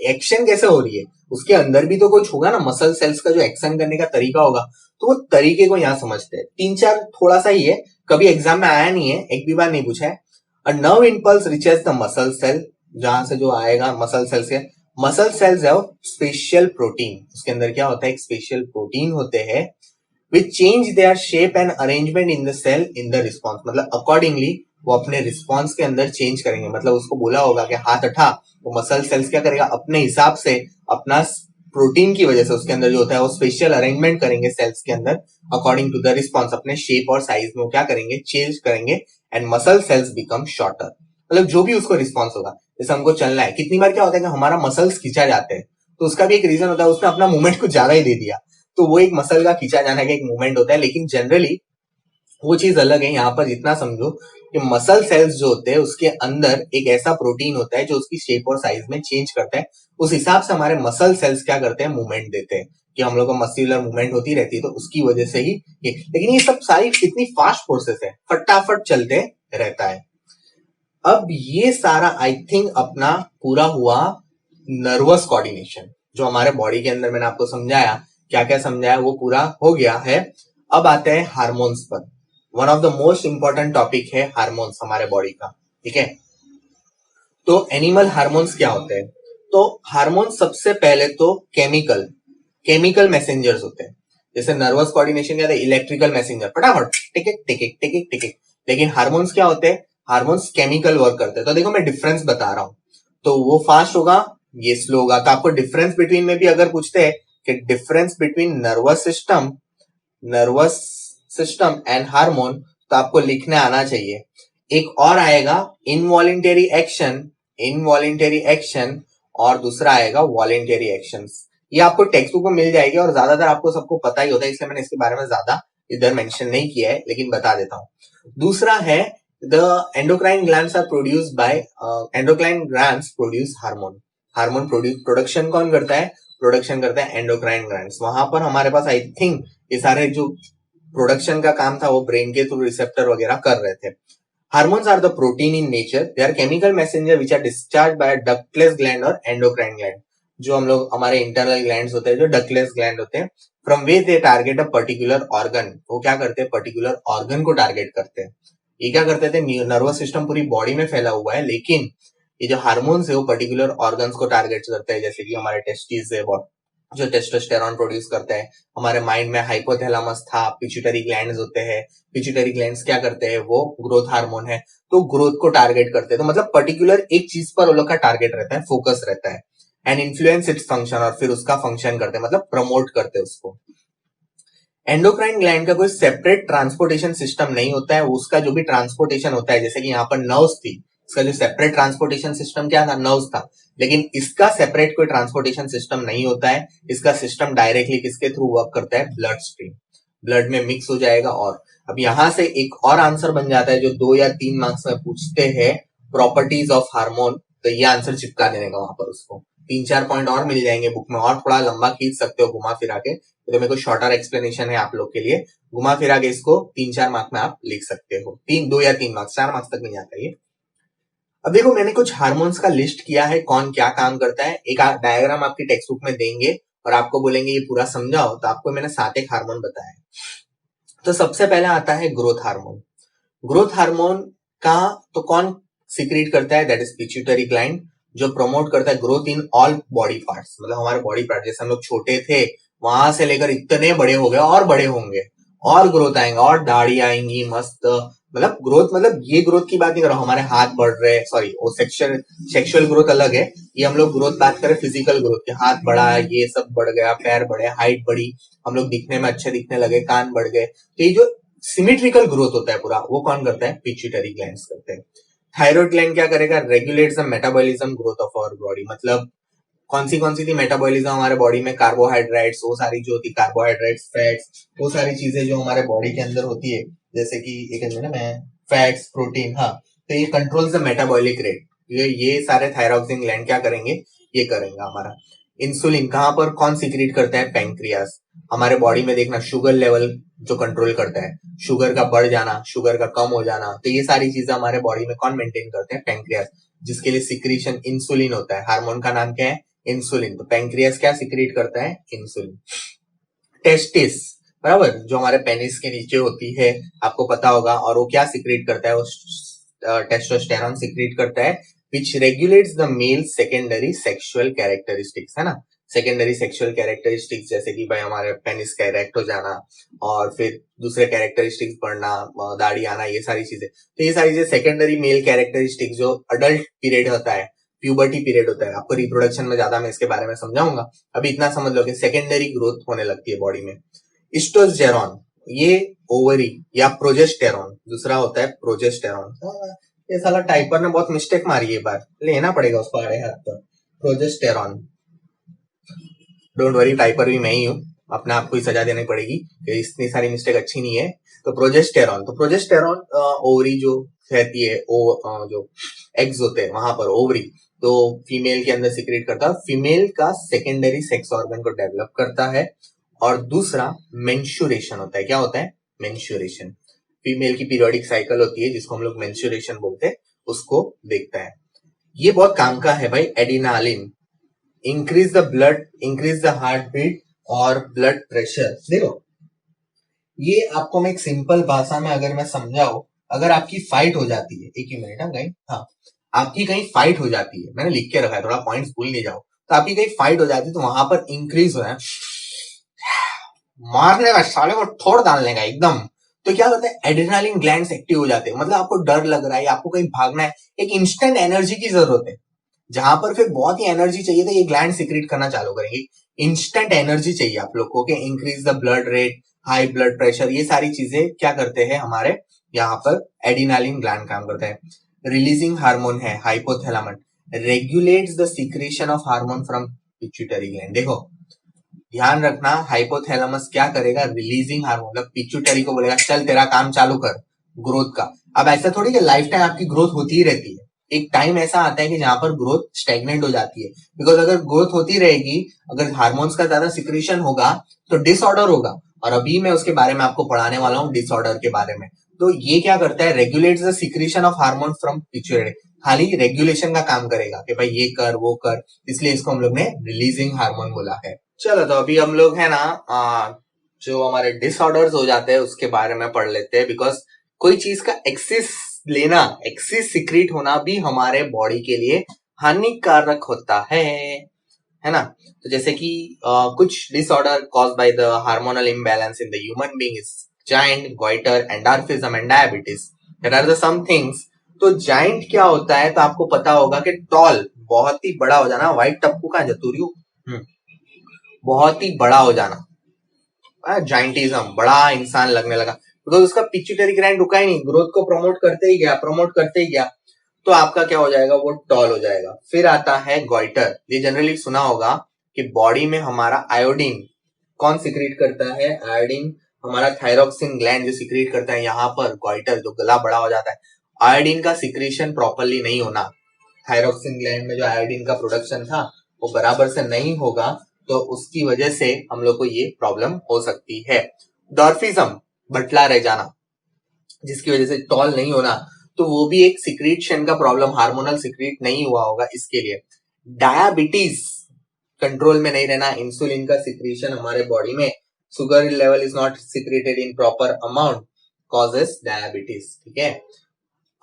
एक्शन कैसे हो रही है? उसके अंदर भी तो कुछ होगा ना, मसल सेल्स का जो एक्शन करने का तरीका होगा, तो वो तरीके को यहाँ समझते हैं। 3-4 थोड़ा सा ही है, कभी एग्जाम में आया नहीं है, एक भी बार नहीं पूछा है। A nerve impulse reaches the muscle cell, जहां से जो आएगा मसल सेल से, मसल सेल्स है स्पेशल प्रोटीन, उसके अंदर क्या होता है? एक स्पेशल प्रोटीन होते हैं which change their shape and arrangement in the cell in the response, मतलब अकॉर्डिंगली वो अपने रिस्पॉन्स के अंदर चेंज करेंगे। मतलब उसको बोला होगा कि हाथ उठा, तो मसल सेल्स क्या करेगा? अपने हिसाब से, अपना प्रोटीन की वजह से उसके अंदर जो होता है वो स्पेशल अरेंजमेंट करेंगे सेल्स के अंदर, अकॉर्डिंग टू द रिस्पॉन्स, अपने शेप और साइज में क्या करेंगे? चेंज करेंगे, and muscle cells become shorter. मतलब जो भी उसको रिस्पॉन्स होगा, जैसे हमको चलना है, कितनी बार क्या होता है कि हमारा मसल्स खींचा जाते हैं, तो उसका भी एक रीजन होता है, उसने अपना मूवमेंट कुछ ज्यादा ही दे दिया, तो वो एक मसल का खींचा जाने का एक मूवमेंट होता है। लेकिन जनरली वो चीज अलग है। यहाँ पर इतना समझो कि मसल सेल्स जो होते हैं उसके अंदर एक ऐसा प्रोटीन होता है जो उसकी शेप और साइज में चेंज करता है, उस हिसाब से हमारे मसल सेल्स क्या करते हैं? मूवमेंट देते हैं, कि हम लोग को मस्कुलर मूवमेंट होती रहती है, तो उसकी वजह से ही ये। लेकिन ये सब सारी इतनी फास्ट प्रोसेस है, फटाफट चलते रहता है। अब ये सारा आई थिंक अपना पूरा हुआ नर्वस कोऑर्डिनेशन, जो हमारे बॉडी के अंदर मैंने आपको समझाया, क्या क्या समझाया वो पूरा हो गया है। अब आते हैं हार्मोन्स पर। One of the most important topic है हार्मोन्स हमारे बॉडी का, ठीक है। तो एनिमल हार्मोन्स क्या होते हैं? तो हार्मोन सबसे पहले तो केमिकल मैसेंजर्स होते हैं। जैसे नर्वस कोऑर्डिनेशन क्या था? इलेक्ट्रिकल मैसेंजर, फटाफट टिक टिक टिक टिक। लेकिन हार्मोन्स क्या होते हैं? हार्मोन्स केमिकल वर्क करते हैं। तो देखो मैं डिफरेंस बता रहा हूं, तो वो फास्ट होगा, ये स्लो होगा। तो आपको डिफरेंस बिटवीन में भी अगर पूछते हैं कि difference between nervous system and hormone, तो आपको लिखने आना चाहिए। एक और आएगा इनवॉलेंटरी एक्शन, और दूसरा आएगा वॉलेंटरी एक्शंस। ये आपको टेक्स्ट बुक में मिल जाएगी, और ज्यादातर आपको सबको पता ही होता है, इसलिए मैंने इसके बारे में ज्यादा इधर मेंशन नहीं किया है, लेकिन बता देता हूं। दूसरा है the endocrine glands are produced by endocrine glands produce hormone production कौन करता है? प्रोडक्शन करता है एंडोक्राइन ग्लैंड्स। वहां पर हमारे पास आई थिंक ये सारे जो प्रोडक्शन का काम था वो ब्रेन के थ्रू रिसेप्टर वगैरह कर रहे थे। Hormones are the protein in nature. They are chemical messenger which are discharged by a ductless gland और endocrine gland. जो हम लोग हमारे internal glands होते हैं, जो ductless gland होते हैं, from which they target a particular organ. वो क्या करते हैं? particular organ को target करते हैं। ये क्या करते थे? नर्वस सिस्टम पूरी बॉडी में फैला हुआ है, लेकिन ये जो हार्मोन्स है वो पर्टिकुलर ऑर्गन्स को टारगेट करते हैं, जैसे कि हमारे टेस्टिस है जो टेस्टोस्टेरॉन प्रोड्यूस करता है। हमारे माइंड में हाइपोथैलेमस था, पिट्यूटरी ग्लैंड्स होते हैं, पिट्यूटरी ग्लैंड्स क्या करते हैं? वो ग्रोथ हार्मोन है, तो ग्रोथ को टारगेट करते हैं। तो मतलब पर्टिकुलर एक चीज पर वो लोग का टारगेट रहता है, फोकस रहता है, एंड इन्फ्लुएंस इट्स फंक्शन, और फिर उसका फंक्शन करते हैं, मतलब प्रमोट करते हैं उसको। एंडोक्राइन ग्लैंड का कोई सेपरेट ट्रांसपोर्टेशन सिस्टम नहीं होता है, उसका जो भी ट्रांसपोर्टेशन होता है, जैसे कि यहाँ पर नर्व्स थी, इसका जो सेपरेट ट्रांसपोर्टेशन सिस्टम क्या था, नर्व्स था, लेकिन इसका सेपरेट कोई ट्रांसपोर्टेशन सिस्टम नहीं होता है। इसका सिस्टम डायरेक्टली किसके थ्रू वर्क करता है, ब्लड स्ट्रीम, ब्लड में मिक्स हो जाएगा। और अब यहां से एक और आंसर बन जाता है जो 2 या 3 मार्क्स में पूछते हैं, प्रॉपर्टीज ऑफ हार्मोन, तो ये आंसर चिपका देने का वहां पर उसको 3-4 पॉइंट और मिल जाएंगे बुक में, और थोड़ा लंबा खींच सकते हो घुमा फिरा के, तो मेरे को शॉर्टर एक्सप्लेनेशन है आप लोग के लिए, घुमा फिरा के इसको 3-4 मार्क्स में आप लिख सकते हो, 2 या 3 मार्क्स, 4 मार्क्स तक नहीं आता ये। अब देखो मैंने कुछ हार्मोन्स का लिस्ट किया है, कौन क्या काम करता है, एक डायग्राम आपकी टेक्स्ट बुक में देंगे और आपको बोलेंगे ये पूरा समझाओ, तो आपको मैंने 7 एक हार्मोन बताया। तो सबसे पहले आता है ग्रोथ हार्मोन। ग्रोथ हार्मोन का तो कौन सीक्रेट करता है, दैट इज पिट्यूटरी ग्लैंड, जो प्रमोट करता है growth in all body parts, मतलब हमारे बॉडी पार्ट, जैसे हम लोग छोटे थे वहां से लेकर इतने बड़े हो गए और बड़े होंगे और ग्रोथ आएंगे और दाढ़ी आएंगी मस्त, मतलब ग्रोथ, मतलब ये ग्रोथ की बात नहीं कर रहा हूं, हमारे हाथ बढ़ रहे हैं, सॉरी वो सेक्सुअल ग्रोथ अलग है, ये हम लोग ग्रोथ बात करें फिजिकल ग्रोथ के, हाथ बढ़ा, ये सब बढ़ गया, पैर बढ़े, हाइट बढ़ी, हम लोग दिखने में अच्छे दिखने लगे, कान बढ़ गए, तो ये जो सिमेट्रिकल ग्रोथ होता है पूरा, वो कौन करता है, पिट्यूटरी ग्लैंड्स करते हैं। थायराइड ग्लैंड क्या करेगा, regulates the metabolism growth of our body, मतलब कौन सी थी मेटाबॉलिज्म हमारे बॉडी में, कार्बोहाइड्रेट्स, वो सारी जो होती, कार्बोहाइड्रेट्स, फैट्स, वो सारी चीजें जो हमारे बॉडी के अंदर होती है, जैसे कि एक मिनट में, फैट्स, प्रोटीन, हाँ, तो ये कंट्रोल्स द मेटाबॉलिक रेट, ये सारे थायरॉक्सिन ग्लैंड क्या करेंगे, ये करेंगे हमारा। इंसुलिन कहां पर कौन सीक्रेट करता है, पैंक्रियास, हमारे बॉडी में देखना शुगर लेवल जो कंट्रोल करता है, शुगर का बढ़ जाना, शुगर का कम हो जाना, तो ये सारी चीजें हमारे बॉडी में कौन मेंटेन करते हैं, पैंक्रियास, जिसके लिए सिक्रीशन इंसुलिन होता है, हार्मोन का नाम क्या है, इंसुलिन, तो पैंक्रियास क्या सीक्रेट करता है, इंसुलिन। टेस्टिस, बराबर, जो हमारे पेनिस के नीचे होती है, आपको पता होगा, और वो क्या सीक्रेट करता है, वो टेस्टोस्टेरोन सीक्रेट करता है, which regulates the male secondary sexual characteristics, है ना, सेकेंडरी सेक्सुअल कैरेक्टरिस्टिक्स, जैसे कि भाई हमारे पेनिस का इरेक्ट हो जाना और फिर दूसरे कैरेक्टरिस्टिक्स बढ़ना, दाढ़ी आना, ये सारी चीजें, तो ये सारी चीजें सेकेंडरी मेल कैरेक्टरिस्टिक्स, जो अडल्ट पीरियड होता है, प्यूबर्टी पीरियड होता है, आपको रिप्रोडक्शन में ज्यादा मैं इसके बारे में समझाऊंगा, अभी इतना समझ लो कि सेकेंडरी ग्रोथ होने लगती है बॉडी में। इस्ट्रोजेरोन, ये ओवरी या प्रोजेस्टेरॉन, दूसरा होता है प्रोजेस्टेरॉन, ये साला टाइपर ने बहुत मिस्टेक मारी है, बार लेना पड़ेगा उसको आड़े हाथ पर, प्रोजेस्टेरॉन, डोंट वरी, टाइपर भी मैं ही हूँ, अपने आप को ही सजा देनी पड़ेगी कि इतनी सारी मिस्टेक अच्छी नहीं है। तो प्रोजेस्टेरॉन ओवरी जो रहती है, जो एग्स होते हैं वहां पर ओवरी, तो फीमेल के अंदर सीक्रेट करता है, फीमेल का सेकेंडरी सेक्स ऑर्गन को डेवलप करता है। और दूसरा मेंस्ट्रुएशन होता है, क्या होता है, मेंस्ट्रुएशन, फीमेल की पीरियोडिक साइकिल होती है जिसको हम लोग मेंस्ट्रुएशन बोलते हैं, उसको देखता है। ये बहुत काम का है भाई, adrenaline, increase the blood, increase the heart beat और ब्लड प्रेशर। देखो ये आपको मैं एक सिंपल भाषा में अगर मैं समझाऊं, अगर आपकी फाइट हो जाती है, एक ही मिनट, हाँ, आपकी कहीं फाइट हो जाती है, मैंने लिख के रखा है, थोड़ा पॉइंट्स भूल नहीं जाओ, तो आपकी कहीं फाइट हो जाती है तो वहां पर इंक्रीज हो, मारने का, साले को ठोड़ डालने का एकदम, तो क्या होता है, एड्रेनालिन ग्लैंड्स एक्टिव हो जाते हैं, मतलब आपको डर लग रहा है, आपको कहीं भागना है, एक इंस्टेंट एनर्जी की जरूरत है, जहां पर फिर बहुत ही एनर्जी चाहिए तो ये ग्लैंड सीक्रेट करना चालू करेंगे, इंस्टेंट एनर्जी चाहिए आप लोग को, increase the blood rate, high blood pressure, ये सारी चीजें क्या करते हैं हमारे यहाँ पर एडिनालिन ग्लैंड काम करता है। रिलीजिंग हार्मोन है hypothalamus, regulates the secretion of hormone from pituitary gland. देखो ध्यान रखना, हाइपोथैलेमस क्या करेगा, रिलीजिंग हार्मोन, मतलब पिट्यूटरी को बोलेगा चल तेरा काम चालू कर ग्रोथ का। अब ऐसा थोड़ी कि लाइफ टाइम आपकी ग्रोथ होती ही रहती है, एक टाइम ऐसा आता है कि जहां पर ग्रोथ स्टेगनेंट हो जाती है, बिकॉज अगर ग्रोथ होती रहेगी, अगर हार्मोन्स का ज्यादा सिक्रेशन होगा तो डिसऑर्डर होगा, और अभी मैं उसके बारे में आपको पढ़ाने वाला हूँ, डिसऑर्डर के बारे में। तो ये क्या करता है, regulates the secretion of hormone from pituitary, खाली रेगुलेशन का काम करेगा कि भाई ये कर वो कर, इसलिए इसको हम लोग ने रिलीजिंग हार्मोन बोला है। चलो तो अभी हम लोग है ना जो हमारे डिसऑर्डर्स हो जाते हैं उसके बारे में पढ़ लेते हैं, बिकॉज कोई चीज का एक्सेस लेना, एक्सेस सीक्रेट होना भी हमारे बॉडी के लिए हानिकारक होता है ना। तो जैसे कि कुछ disorder caused by the hormonal imbalance in the human being is giant, goiter, endorphism and diabetes, there are the some things. तो जाइंट क्या होता है, तो आपको पता होगा कि टॉल, बहुत ही बड़ा हो जाना, व्हाइट टप्पू का जतूरियो, बहुत ही बड़ा हो जाना, जाइंटिज्म, बड़ा इंसान लगने लगा, बिकॉज उसका पिट्यूटरी ग्लैंड रुका ही नहीं, ग्रोथ को प्रमोट करते ही गया, तो आपका क्या हो जाएगा, वो टॉल हो जाएगा। फिर आता है गॉइटर। ये जनरली सुना होगा कि बॉडी में हमारा आयोडीन कौन सिक्रीट करता है, आयोडीन हमारा थायरोक्सिन ग्लैंड जो सिक्रीट करता है। यहाँ पर गॉइटर, जो गला बड़ा हो जाता है, आयोडीन का सिक्रीशन प्रॉपरली नहीं होना, थायरोक्सिन ग्लैंड में जो आयोडीन का प्रोडक्शन था वो बराबर से नहीं होगा, तो उसकी वजह से हम लोग को ये प्रॉब्लम हो सकती है। डॉर्फिज्म, बटला रह जाना, जिसकी वजह से टॉल नहीं होना, तो वो भी एक सिक्रीशन का प्रॉब्लम, हार्मोनल सिक्रीट नहीं हुआ होगा इसके लिए। डायबिटीज, कंट्रोल में नहीं रहना, इंसुलिन का सिक्रीशन हमारे बॉडी में, sugar level is not secreted in proper amount, causes diabetes. ठीक है,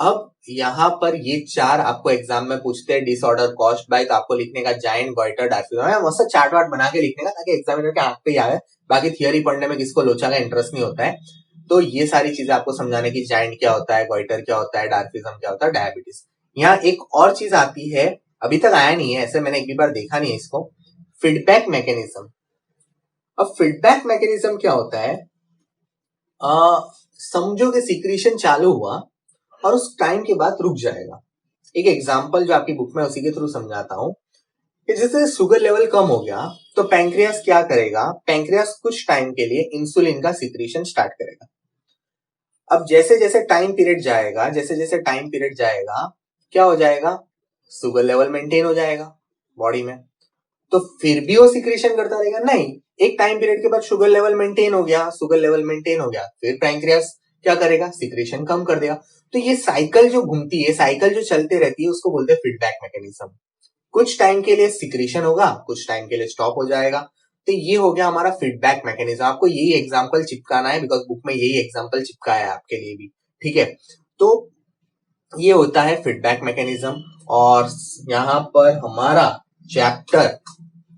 अब यहाँ पर ये 4 आपको एग्जाम में पूछते हैं डिसऑर्डर कॉज्ड बाय, तो आपको लिखने का जाइंट, गॉइटर, डायफिज्म, मस्त चार्ट वार्ट बना के लिखने का, ताकि एग्जामिनर के आंख पे ही आए। बाकी थियरी पढ़ने में किसको लोचा का इंटरेस्ट नहीं होता है, तो ये सारी चीजें आपको समझाने की, जाइंट क्या होता है, गॉइटर क्या होता है, डायफिज्म क्या होता है, डायबिटीज। यहाँ एक और चीज आती है, अभी तक आया नहीं है, ऐसे मैंने एक भी बार देखा नहीं है इसको, फीडबैक मैकेनिज्म। अब फीडबैक मैकेनिज्म क्या होता है, समझो कि सिक्रीशन चालू हुआ और उस टाइम के बाद रुक जाएगा। एक एग्जांपल जो आपकी बुक में उसी के थ्रू समझाता हूं कि जैसे शुगर लेवल कम हो गया तो पैंक्रियास क्या करेगा, पैंक्रियास कुछ टाइम के लिए इंसुलिन का सिक्रीशन स्टार्ट करेगा। अब जैसे जैसे टाइम पीरियड जाएगा, क्या हो जाएगा, शुगर लेवल मेंटेन हो जाएगा बॉडी में, तो फिर भी वो सिक्रीशन करता रहेगा, नहीं, एक टाइम पीरियड के बाद शुगर लेवल मेंटेन हो गया, फिर पैंक्रियास क्या करेगा, सिक्रीशन कम कर देगा। तो ये साइकिल जो घूमती है, साइकिल जो चलते रहती है, उसको बोलते हैं फीडबैक मैकेनिज्म। कुछ टाइम के लिए सिक्रीशन होगा, कुछ टाइम के लिए स्टॉप हो जाएगा, तो ये हो गया हमारा फीडबैक मैकेनिज्म। आपको यही एग्जांपल चिपकाना है, बिकॉज बुक में यही एग्जांपल चिपकाया है आपके लिए भी। ठीक है, तो ये होता है फीडबैक मैकेनिज्म, और यहाँ पर हमारा चैप्टर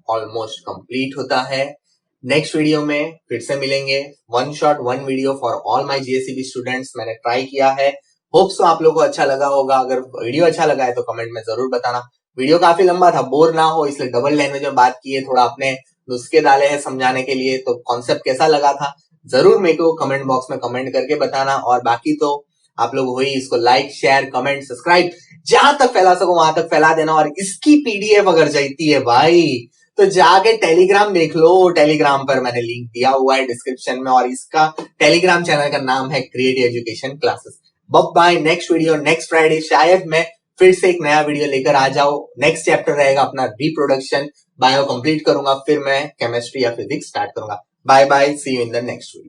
ऑलमोस्ट कंप्लीट होता है। नेक्स्ट वीडियो में फिर से मिलेंगे, one shot one video for all my GSCB students. मैंने ट्राई किया है, होप सो आप लोगों को अच्छा लगा होगा। अगर वीडियो अच्छा लगा है तो कमेंट में जरूर बताना। वीडियो काफी लंबा था, बोर ना हो इसलिए डबल लैंग्वेज में बात की है, थोड़ा अपने नुस्खे डाले हैं समझाने के लिए। तो कॉन्सेप्ट कैसा लगा था जरूर मेरे को कमेंट बॉक्स में कमेंट करके बताना, और बाकी तो आप लोग हो ही, इसको लाइक, शेयर, कमेंट, सब्सक्राइब जहां तक फैला सको वहां तक फैला देना। और इसकी पीडीएफ अगर चाहती है भाई तो जाके टेलीग्राम देख लो, टेलीग्राम पर मैंने लिंक दिया हुआ है डिस्क्रिप्शन में, और इसका टेलीग्राम चैनल का नाम है क्रिएट एजुकेशन क्लासेस। बब bye, next video next Friday शायद मैं फिर से एक नया वीडियो लेकर आ जाऊं। नेक्स्ट चैप्टर रहेगा अपना रिप्रोडक्शन, बायो कंप्लीट करूंगा, फिर मैं केमिस्ट्री या फिजिक्स स्टार्ट करूंगा। Bye bye, see you in the next video.